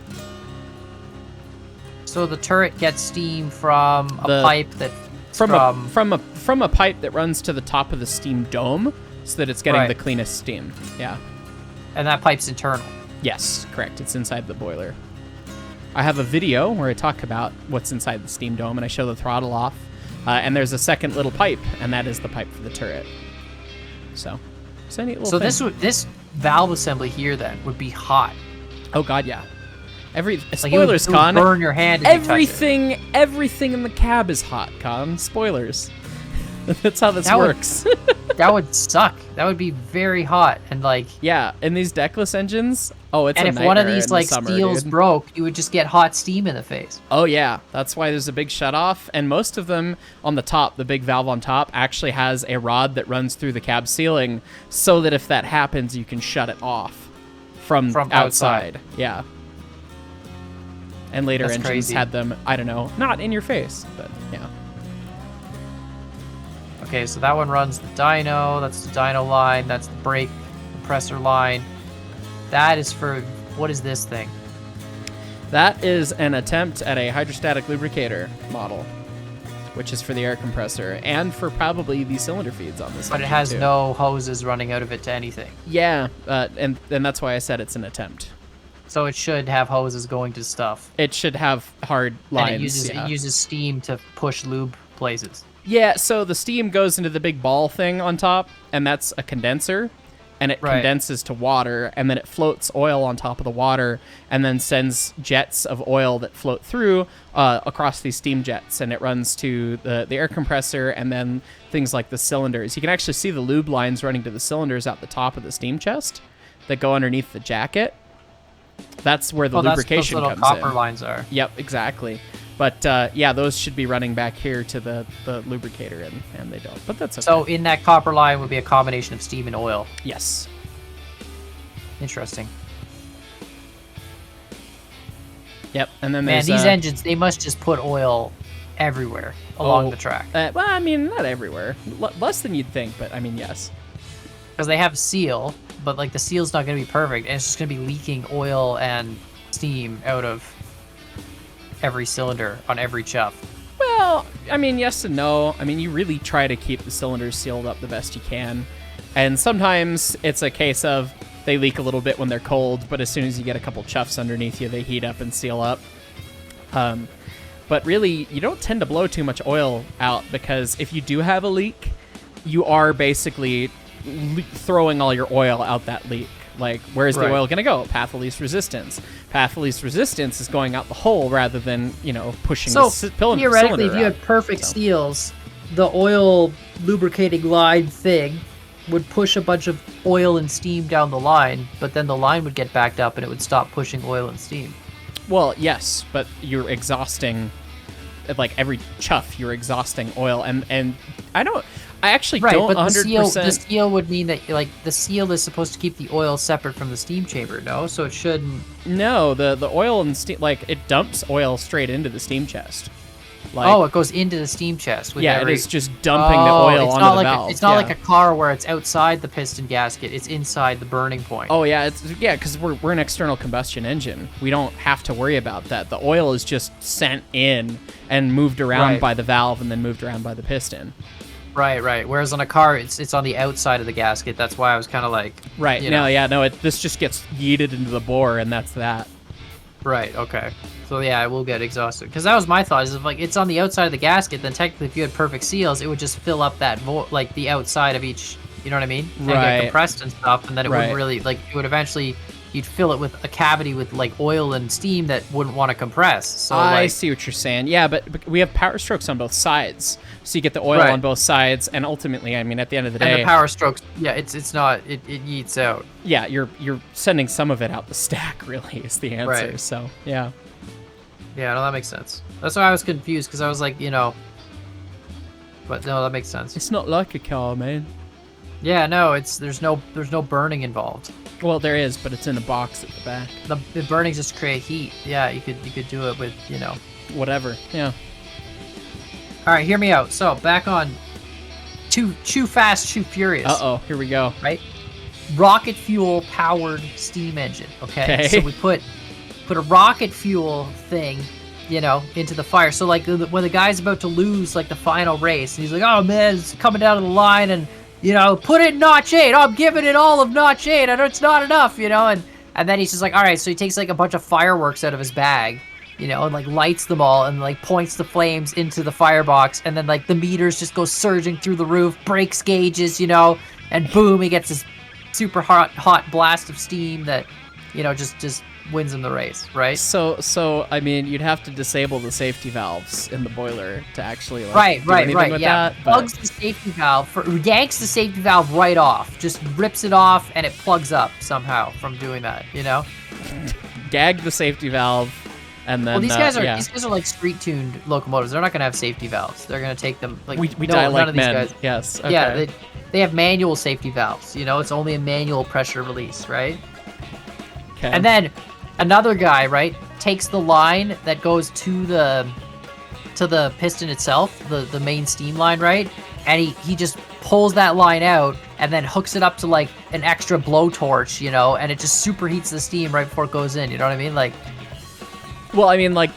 So the turret gets steam from a pipe that from a pipe that runs to the top of the steam dome, so that it's getting the cleanest steam. Yeah. And that pipe's internal. Yes, correct. It's inside the boiler. I have a video where I talk about what's inside the steam dome, and I show the throttle off. And there's a second little pipe, and that is the pipe for the turret. So, it's a neat little thing. This valve assembly here then would be hot. Oh god, yeah. Spoilers, it would Con. burn your hand. If Everything in the cab is hot, Con. Spoilers. That's how this works. That would suck. That would be very hot and like. Yeah, and these deckless engines. Oh, it's a nightmare. And if one of these like summer, steels broke, you would just get hot steam in the face. Oh yeah, that's why there's a big shutoff, and most of them on the top, the big valve on top, actually has a rod that runs through the cab ceiling, so that if that happens, you can shut it off from outside. Yeah. And later engines had them, I don't know, not in your face, but yeah. Okay, so that one runs the dyno. That's the dyno line. That's the brake compressor line. That is for, what is this thing? That is an attempt at a hydrostatic lubricator model, which is for the air compressor and for probably the cylinder feeds on this. But it has no hoses running out of it to anything. Yeah, and that's why I said it's an attempt. So it should have hoses going to stuff. It should have hard lines. And it uses steam to push lube places. Yeah, so the steam goes into the big ball thing on top, and that's a condenser, and it condenses to water, and then it floats oil on top of the water, and then sends jets of oil that float through across these steam jets, and it runs to the air compressor, and then things like the cylinders. You can actually see the lube lines running to the cylinders at the top of the steam chest that go underneath the jacket. That's where the lubrication comes in. Those little copper lines are. Yep, exactly. But yeah, those should be running back here to the lubricator, and they don't. But that's okay. So in that copper line would be a combination of steam and oil. Yes. Interesting. Yep, and then there's... Man, these engines, they must just put oil everywhere along the track. Well, I mean, not everywhere. Less than you'd think, but I mean, yes. Because they have a seal, but like the seal's not going to be perfect, and it's just going to be leaking oil and steam out of every cylinder on every chuff. Well, I mean, yes and no. I mean, you really try to keep the cylinders sealed up the best you can. And sometimes it's a case of they leak a little bit when they're cold, but as soon as you get a couple chuffs underneath you, they heat up and seal up. But really, you don't tend to blow too much oil out, because if you do have a leak, you are basically throwing all your oil out that leak. Like, where's the oil going to go? Path of least resistance. Path of least resistance is going out the hole rather than, pushing the cylinder. Theoretically, if you had perfect seals, the oil lubricating line thing would push a bunch of oil and steam down the line, but then the line would get backed up and it would stop pushing oil and steam. Well, yes, but you're exhausting, like every chuff, you're exhausting oil, and I actually don't 100%. The seal would mean that like the seal is supposed to keep the oil separate from the steam chamber, no? So it shouldn't. No, the oil and steam, like it dumps oil straight into the steam chest. Like, it goes into the steam chest. Yeah, it is just dumping the oil onto the valve. It's not like a car where it's outside the piston gasket. It's inside the burning point. Oh yeah, because we're an external combustion engine. We don't have to worry about that. The oil is just sent in and moved around by the valve and then moved around by the piston. Right. Whereas on a car, it's on the outside of the gasket. That's why I was kind of like... Right, this just gets yeeted into the bore, and that's that. Right, okay. So yeah, it will get exhausted. Because that was my thought, is if like it's on the outside of the gasket, then technically if you had perfect seals, it would just fill up that, like the outside of each, you know what I mean? And get compressed and stuff, and then it wouldn't really, like, it would eventually... You'd fill it with a cavity with like oil and steam that wouldn't want to compress. So I see what you're saying. Yeah, but we have power strokes on both sides, so you get the oil on both sides, and ultimately, I mean, at the end of the day, and the power strokes, it's not it yeets out. Yeah, you're sending some of it out the stack. Really, is the answer. Right. So yeah. Yeah, no, that makes sense. That's why I was confused, because I was like, but no, that makes sense. It's not like a car, man. Yeah, no, there's no burning involved. Well, there is, but it's in a box at the back. The burning just create heat. Yeah, you could do it with, you know. Whatever, yeah. All right, hear me out. So, back on Chew Fast, Chew Furious. Uh-oh, here we go. Right? Rocket fuel powered steam engine, okay? So we put a rocket fuel thing, you know, into the fire. So, like, when the guy's about to lose, like, the final race, and he's like, oh, man, it's coming down to the line, and, you know, put it in notch 8. I'm giving it all of notch 8. I know it's not enough, you know? And then he's just like, all right, so he takes, like, a bunch of fireworks out of his bag, you know, and, like, lights them all and, like, points the flames into the firebox, and then, like, the meters just go surging through the roof, breaks gauges, you know, and boom, he gets this super hot blast of steam that, you know, just wins him the race, right? So I mean, you'd have to disable the safety valves in the boiler to actually like, do anything with yeah. that. Plugs the safety valve, yanks the safety valve right off, just rips it off, and it plugs up somehow from doing that, you know? Gag the safety valve, and then well, these guys are like street tuned locomotives. They're not gonna have safety valves. They're gonna take them like we die like men. Yes. Okay. Yeah, they have manual safety valves. You know, it's only a manual pressure release, right? Okay. And then another guy, right, takes the line that goes to the piston itself, the main steam line, right? And he just pulls that line out and then hooks it up to like an extra blowtorch, you know, and it just superheats the steam right before it goes in. You know what I mean? Like, well, I mean, like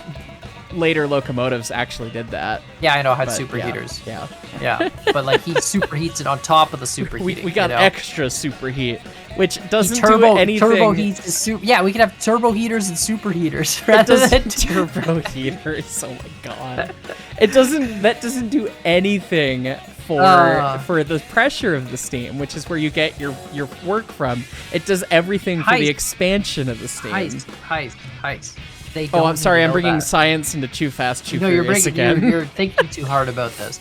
later locomotives actually did that. Yeah, I know, had superheaters. Yeah. But like he superheats it on top of the superheating. We got you know? extra superheat, which doesn't do anything. Turbo heats yeah, we could have turbo heaters and superheaters rather than turbo heaters. Oh my god, that doesn't do anything for the pressure of the steam, which is where you get your work from. It does everything for the expansion of the steam. Heist. I'm sorry. I'm bringing science into Chew Fast, Chew Furious again. You're thinking too hard about this.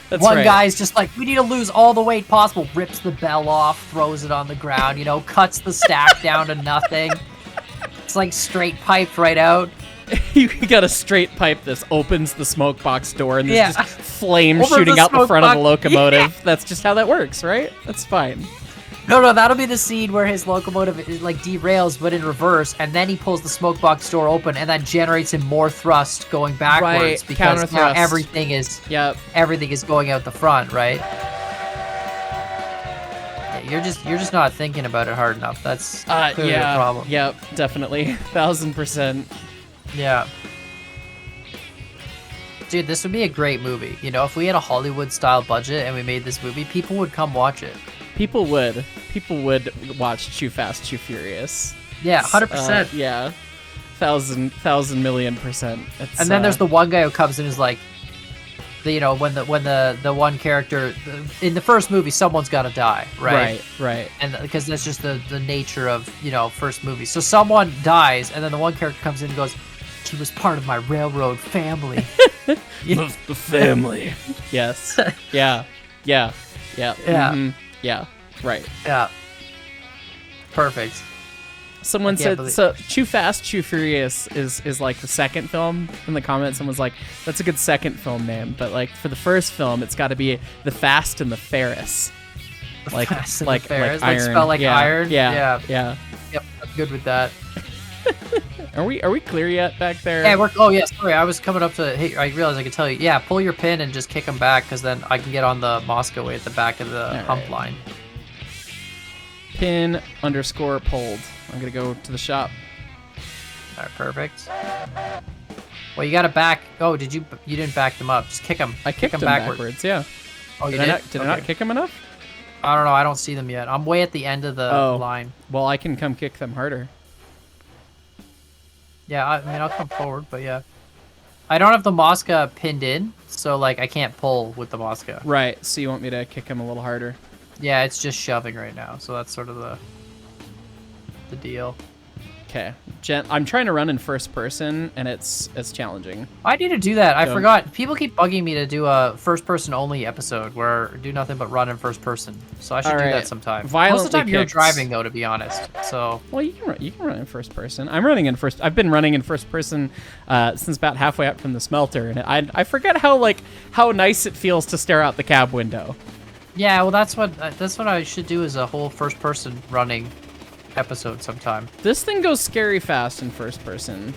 That's One right. guy's just like, we need to lose all the weight possible. Rips the bell off, throws it on the ground, you know, cuts the stack down to nothing. It's like straight piped right out. You got a straight pipe that opens the smoke box door, and there's just flames Over shooting out the front of the locomotive. Yeah. That's just how that works, right? That's fine. No, that'll be the scene where his locomotive is like derails, but in reverse, and then he pulls the smoke box door open, and that generates him more thrust going backwards right. because now everything is going out the front, right? Yeah, you're just not thinking about it hard enough. That's clearly a problem. Yep, definitely, 1000%. Yeah. Dude, this would be a great movie. You know, if we had a Hollywood-style budget and we made this movie, people would come watch it. People would watch Chew Fast, Chew Furious. Yeah, 100%. Yeah, 1,000 million%. And then there's the one guy who comes in and is like, when the one character in the first movie, someone's got to die, right? Right. And because that's just the nature of first movies. So someone dies, and then the one character comes in and goes, "He was part of my railroad family." The family. Yes. Yeah. Mm-hmm. Yeah, right. Yeah. Perfect. Someone said, so Chew Fast, Chew Furious is like the second film. In the comments, someone's like, that's a good second film name. But like for the first film, it's got to be The Fast and the Ferris. Like Ferris. Like iron. Like spell like iron? Yeah. Yep, I'm good with that. Are we clear yet back there? Yeah, sorry, I was coming up to, hey, I realized I could tell you, yeah, pull your pin and just kick them back, because then I can get on the Moscow way at the back of the hump line. Pin _ pulled. I'm gonna go to the shop. All right, perfect. Well, you gotta back, you didn't back them up, just kick them. I kicked them backwards, yeah. Oh, you did? Did I not kick them enough? I don't know, I don't see them yet. I'm way at the end of the line. Well, I can come kick them harder. Yeah, I mean, I'll come forward, but yeah. I don't have the Mosca pinned in, so, like, I can't pull with the Mosca. Right, so you want me to kick him a little harder? Yeah, it's just shoving right now, so that's sort of the deal. Okay. I'm trying to run in first person, and it's challenging. I need to do that. I forgot. People keep bugging me to do a first person only episode where I do nothing but run in first person. So I should do that sometime. Most of the time you're driving, though, to be honest. So. Well, you can run in first person. I've been running in first person since about halfway up from the smelter, and I forget how nice it feels to stare out the cab window. Yeah, well, that's what I should do is a whole first-person running episode sometime. This thing goes scary fast in first person.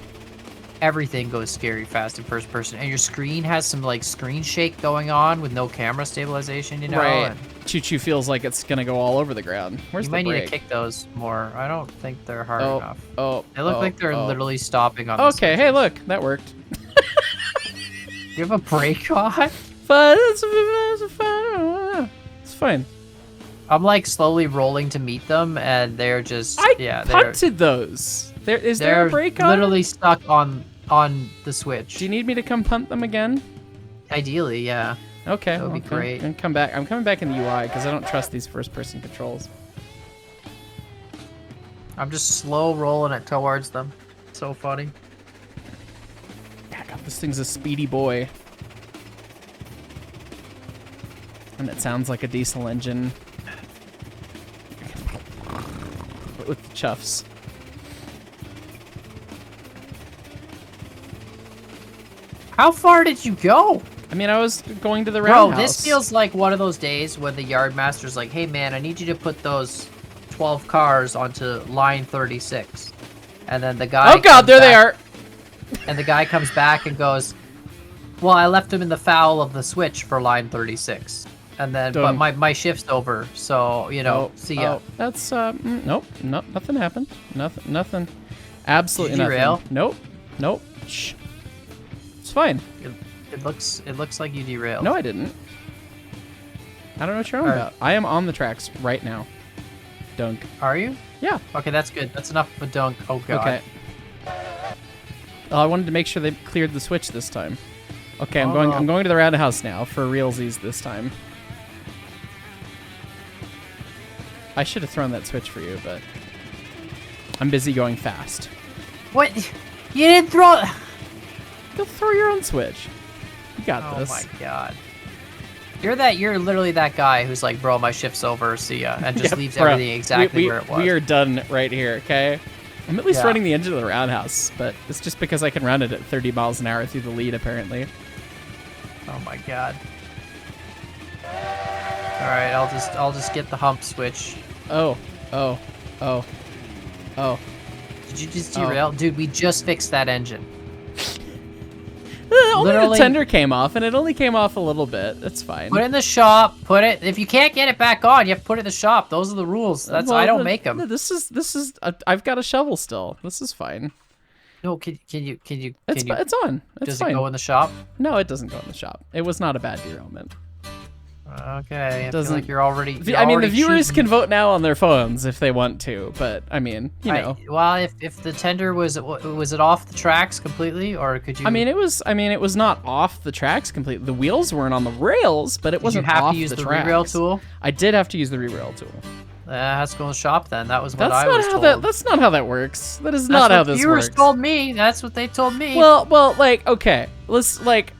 Everything goes scary fast in first person, and your screen has some like screen shake going on with no camera stabilization, you know. Right. And Choo Choo feels like it's gonna go all over the ground. Where's you the might brake? need to kick those more. I don't think they're hard enough. They look like they're literally stopping on. Okay, hey, look, that worked. You have a brake on? It's fine. I'm like slowly rolling to meet them, and they're just I punted those. Is there a brake on? They're literally stuck on the switch. Do you need me to come punt them again? Ideally, yeah. Okay, that would be great. And come back. I'm coming back in the UI because I don't trust these first-person controls. I'm just slow rolling it towards them. So funny. God, this thing's a speedy boy. And it sounds like a diesel engine. But with the chuffs. How far did you go? I mean, I was going to the Roundhouse. Bro, this feels like one of those days when the yard master's like, hey man, I need you to put those 12 cars onto line 36. And then the guy... Oh god, there they are! And the guy comes back and goes, well, I left him in the foul of the switch for line 36. And then, but my shift's over, so, you know, see ya. That's, nope, nothing happened. Nothing. Absolutely Did you derail? Nothing. Nope. Shh. It's fine. It looks like you derailed. No, I didn't. I don't know what you're on about. I am on the tracks right now. Dunk. Are you? Yeah. Okay, that's good. That's enough of a dunk. Oh god. Okay. I wanted to make sure they cleared the switch this time. Okay, I'm going to the Roundhouse now for realsies this time. I should have thrown that switch for you, but I'm busy going fast. What? You didn't throw... You'll throw your own switch. You got this. Oh my god. You're literally that guy who's like, bro, my shift's over, see ya, and just leaves everything exactly where it was. We are done right here, okay? I'm at least running the engine of the Roundhouse, but it's just because I can run it at 30 miles an hour through the lead, apparently. Oh my god. Alright, I'll just get the hump switch. Oh. Did you just derail? Dude, we just fixed that engine. Only the tender came off, and it only came off a little bit. That's fine. Put it in the shop. If you can't get it back on, you have to put it in the shop. Those are the rules. I don't make them. This is. I've got a shovel still. This is fine. No, can you? It's on. Does it go in the shop? No, it doesn't go in the shop. It was not a bad derailment. Okay, I feel like you're already. I mean, the viewers can vote now on their phones if they want to, but I mean, you know. Well, if the tender was it off the tracks completely, or could you? I mean, it was not off the tracks completely. The wheels weren't on the rails, but it wasn't off the tracks. Did you have to use the re-rail tool? I did have to use the re-rail tool. Has to go in the shop then. That was what I was told. That's not how that works. That is not how this works. Viewers told me. That's what they told me. Well, like, okay, let's like.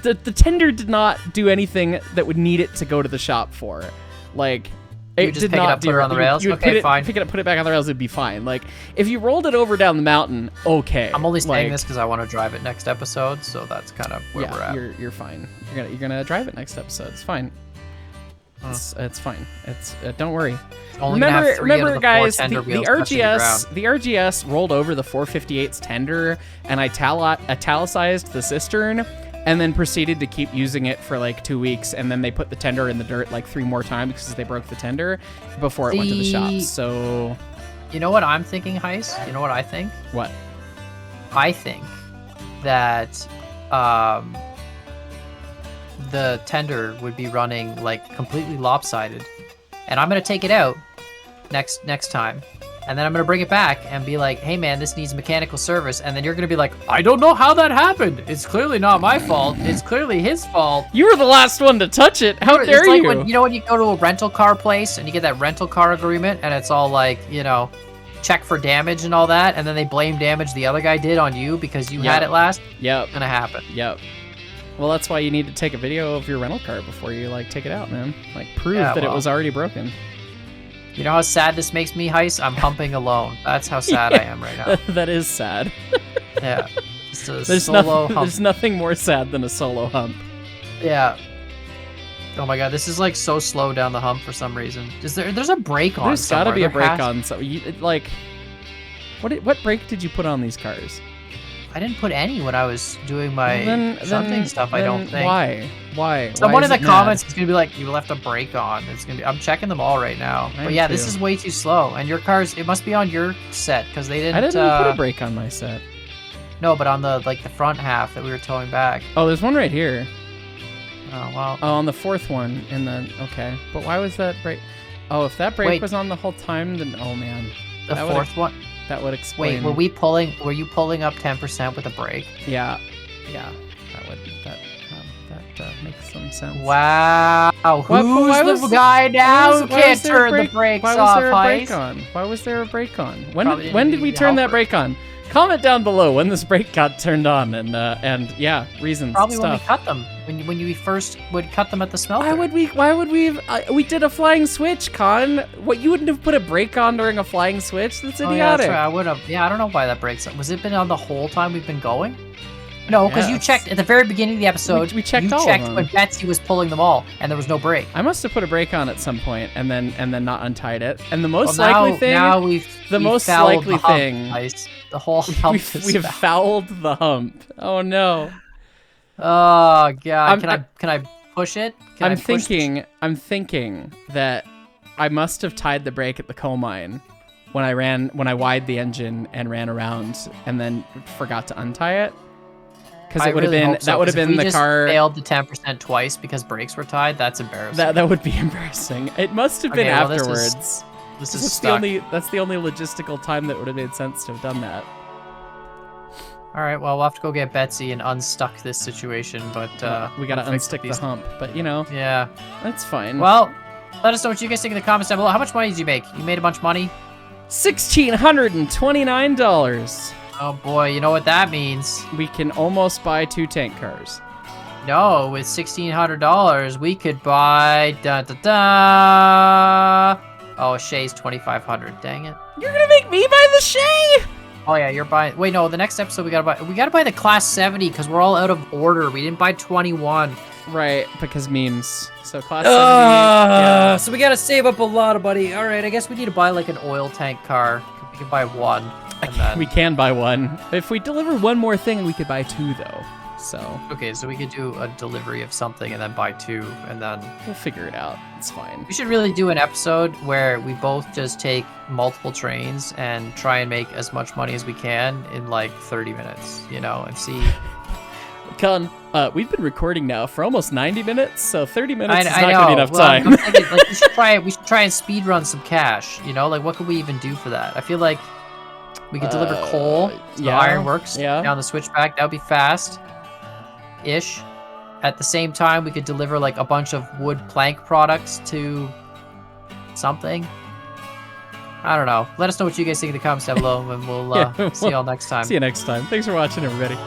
The tender did not do anything that would need it to go to the shop for. Like, it did not put it on the rails? Okay, fine. Pick it up, put it back on the rails, it'd be fine. Like, if you rolled it over down the mountain, okay. I'm only saying this because I want to drive it next episode, so that's kind of where we're at. You're fine. You're gonna drive it next episode. It's fine. It's fine. It's don't worry. Remember, guys, the RGS rolled over the 458's tender and italicized the cistern, and then proceeded to keep using it for like 2 weeks, and then they put the tender in the dirt like 3 more times because they broke the tender before it went to the shop. So, you know what I'm thinking, Heist? You know what I think? What? I think that the tender would be running like completely lopsided, and I'm gonna take it out next time, and then I'm gonna bring it back and be like, hey man, this needs mechanical service, and then you're gonna be like, I don't know how that happened. It's clearly not my fault. It's clearly his fault. You were the last one to touch it. How dare you? When you go to a rental car place and you get that rental car agreement, and it's all like, check for damage and all that, and then they blame damage the other guy did on you because you had it last. Yep. It's gonna happen. Yep. Well, that's why you need to take a video of your rental car before you like take it out, man. Like prove that it was already broken. You know how sad this makes me, Heist? I'm humping alone. That's how sad I am right now. That is sad. Yeah. It's a solo hump. There's nothing more sad than a solo hump. Yeah. Oh my god, this is like so slow down the hump for some reason. There's a brake on There's gotta somewhere. be a brake on. So like, what brake did you put on these cars? I didn't put any when I was doing my shunting stuff. I don't think. Why? Someone in the comments is gonna be like, "You left a brake on." It's gonna be. I'm checking them all right now. But yeah, this is way too slow. And your cars, it must be on your set because they didn't. I didn't put a brake on my set. No, but on the the front half that we were towing back. Oh, there's one right here. Oh well. Oh, on the fourth one, and then okay. But why was that brake? Oh, if that brake was on the whole time, then oh man. The fourth one. That would explain. Wait, were you pulling up 10% with a brake? Yeah. That makes some sense. Wow. Who's the guy now who can't turn the brakes off? Why was there a brake on? Why was there a brake on? When did we turn that brake on? Comment down below when this brake got turned on and yeah, reasons. Probably stuff. when we cut them. When you first would cut them at the smelter. Why would we did a flying switch, Con? What, you wouldn't have put a brake on during a flying switch? That's idiotic. Yeah, that's right. I would have. Yeah, I don't know why that brake's on. Was it been on the whole time we've been going? No, because you checked at the very beginning of the episode. We checked all checked of them. when Betsy was pulling them all, and there was no brake. I must have put a brake on at some point, and then not untied it. And the most likely thing. Now we've fouled the hump, guys. The whole hump. We've fouled the hump. Oh no. Oh god. Can I push it? I'm thinking that I must have tied the brake at the coal mine when I wired the engine and ran around, and then forgot to untie it. Because it would have been the car. Failed the 10% twice because brakes were tied. That's embarrassing. That would be embarrassing. It must have been afterwards. That's the only logistical time that would have made sense to have done that. All right, well, we'll have to go get Betsy and unstuck this situation, but we gotta unstick the hump. But you know, yeah, that's fine. Well, let us know what you guys think in the comments down below. How much money did you make? You made a bunch of money. $1,629. Oh boy, you know what that means? We can almost buy 2 tank cars. No, with $1,600, we could buy Oh, Shay's 2,500. Dang it! You're gonna make me buy the Shay? Oh yeah, you're buying. Wait, no, the next episode we gotta buy the Class 70 because we're all out of order. We didn't buy 21. Right, because memes. So Class 70. Yeah. So we gotta save up a lot of money. All right, I guess we need to buy like an oil tank car. We can buy one. We can buy one. If we deliver one more thing, we could buy 2 though. So. Okay, so we could do a delivery of something and then buy 2, and then we'll figure it out. It's fine. We should really do an episode where we both just take multiple trains and try and make as much money as we can in like 30 minutes, you know, and see. Con, we've been recording now for almost 90 minutes, so 30 minutes is not know. gonna be enough time. I'm thinking, like, we should try and speed run some cash, you know, like what could we even do for that? I feel like we could deliver coal to the ironworks down the switchback. That would be fast-ish. At the same time, we could deliver like a bunch of wood plank products to something. I don't know. Let us know what you guys think in the comments down below, and we'll see you all next time. See you next time. Thanks for watching, everybody.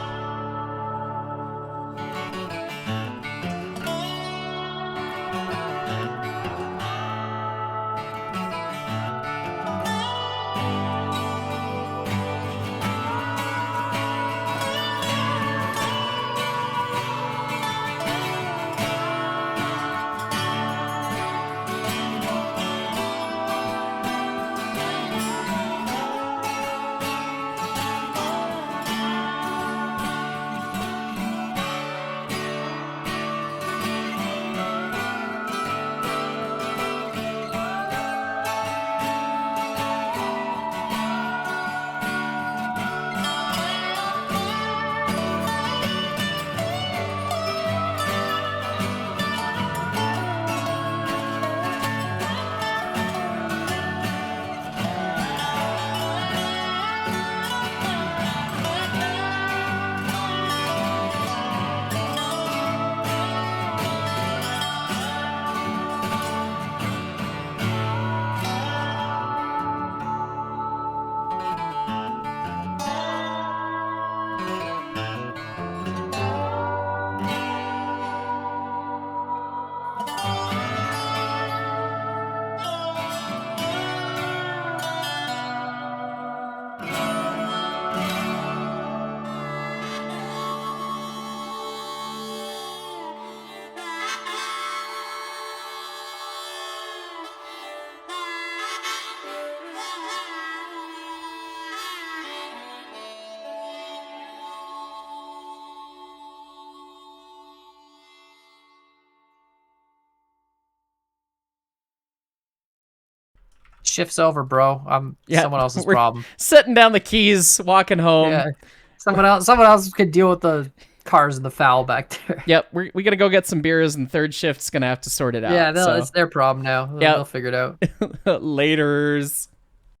Shift's over, bro. I'm someone else's we're problem. Setting down the keys, walking home. Yeah. Someone else could deal with the cars and the foul back there. Yep, we gotta go get some beers, and third shift's gonna have to sort it out. Yeah, so. it's their problem now. They'll figure it out. Laters.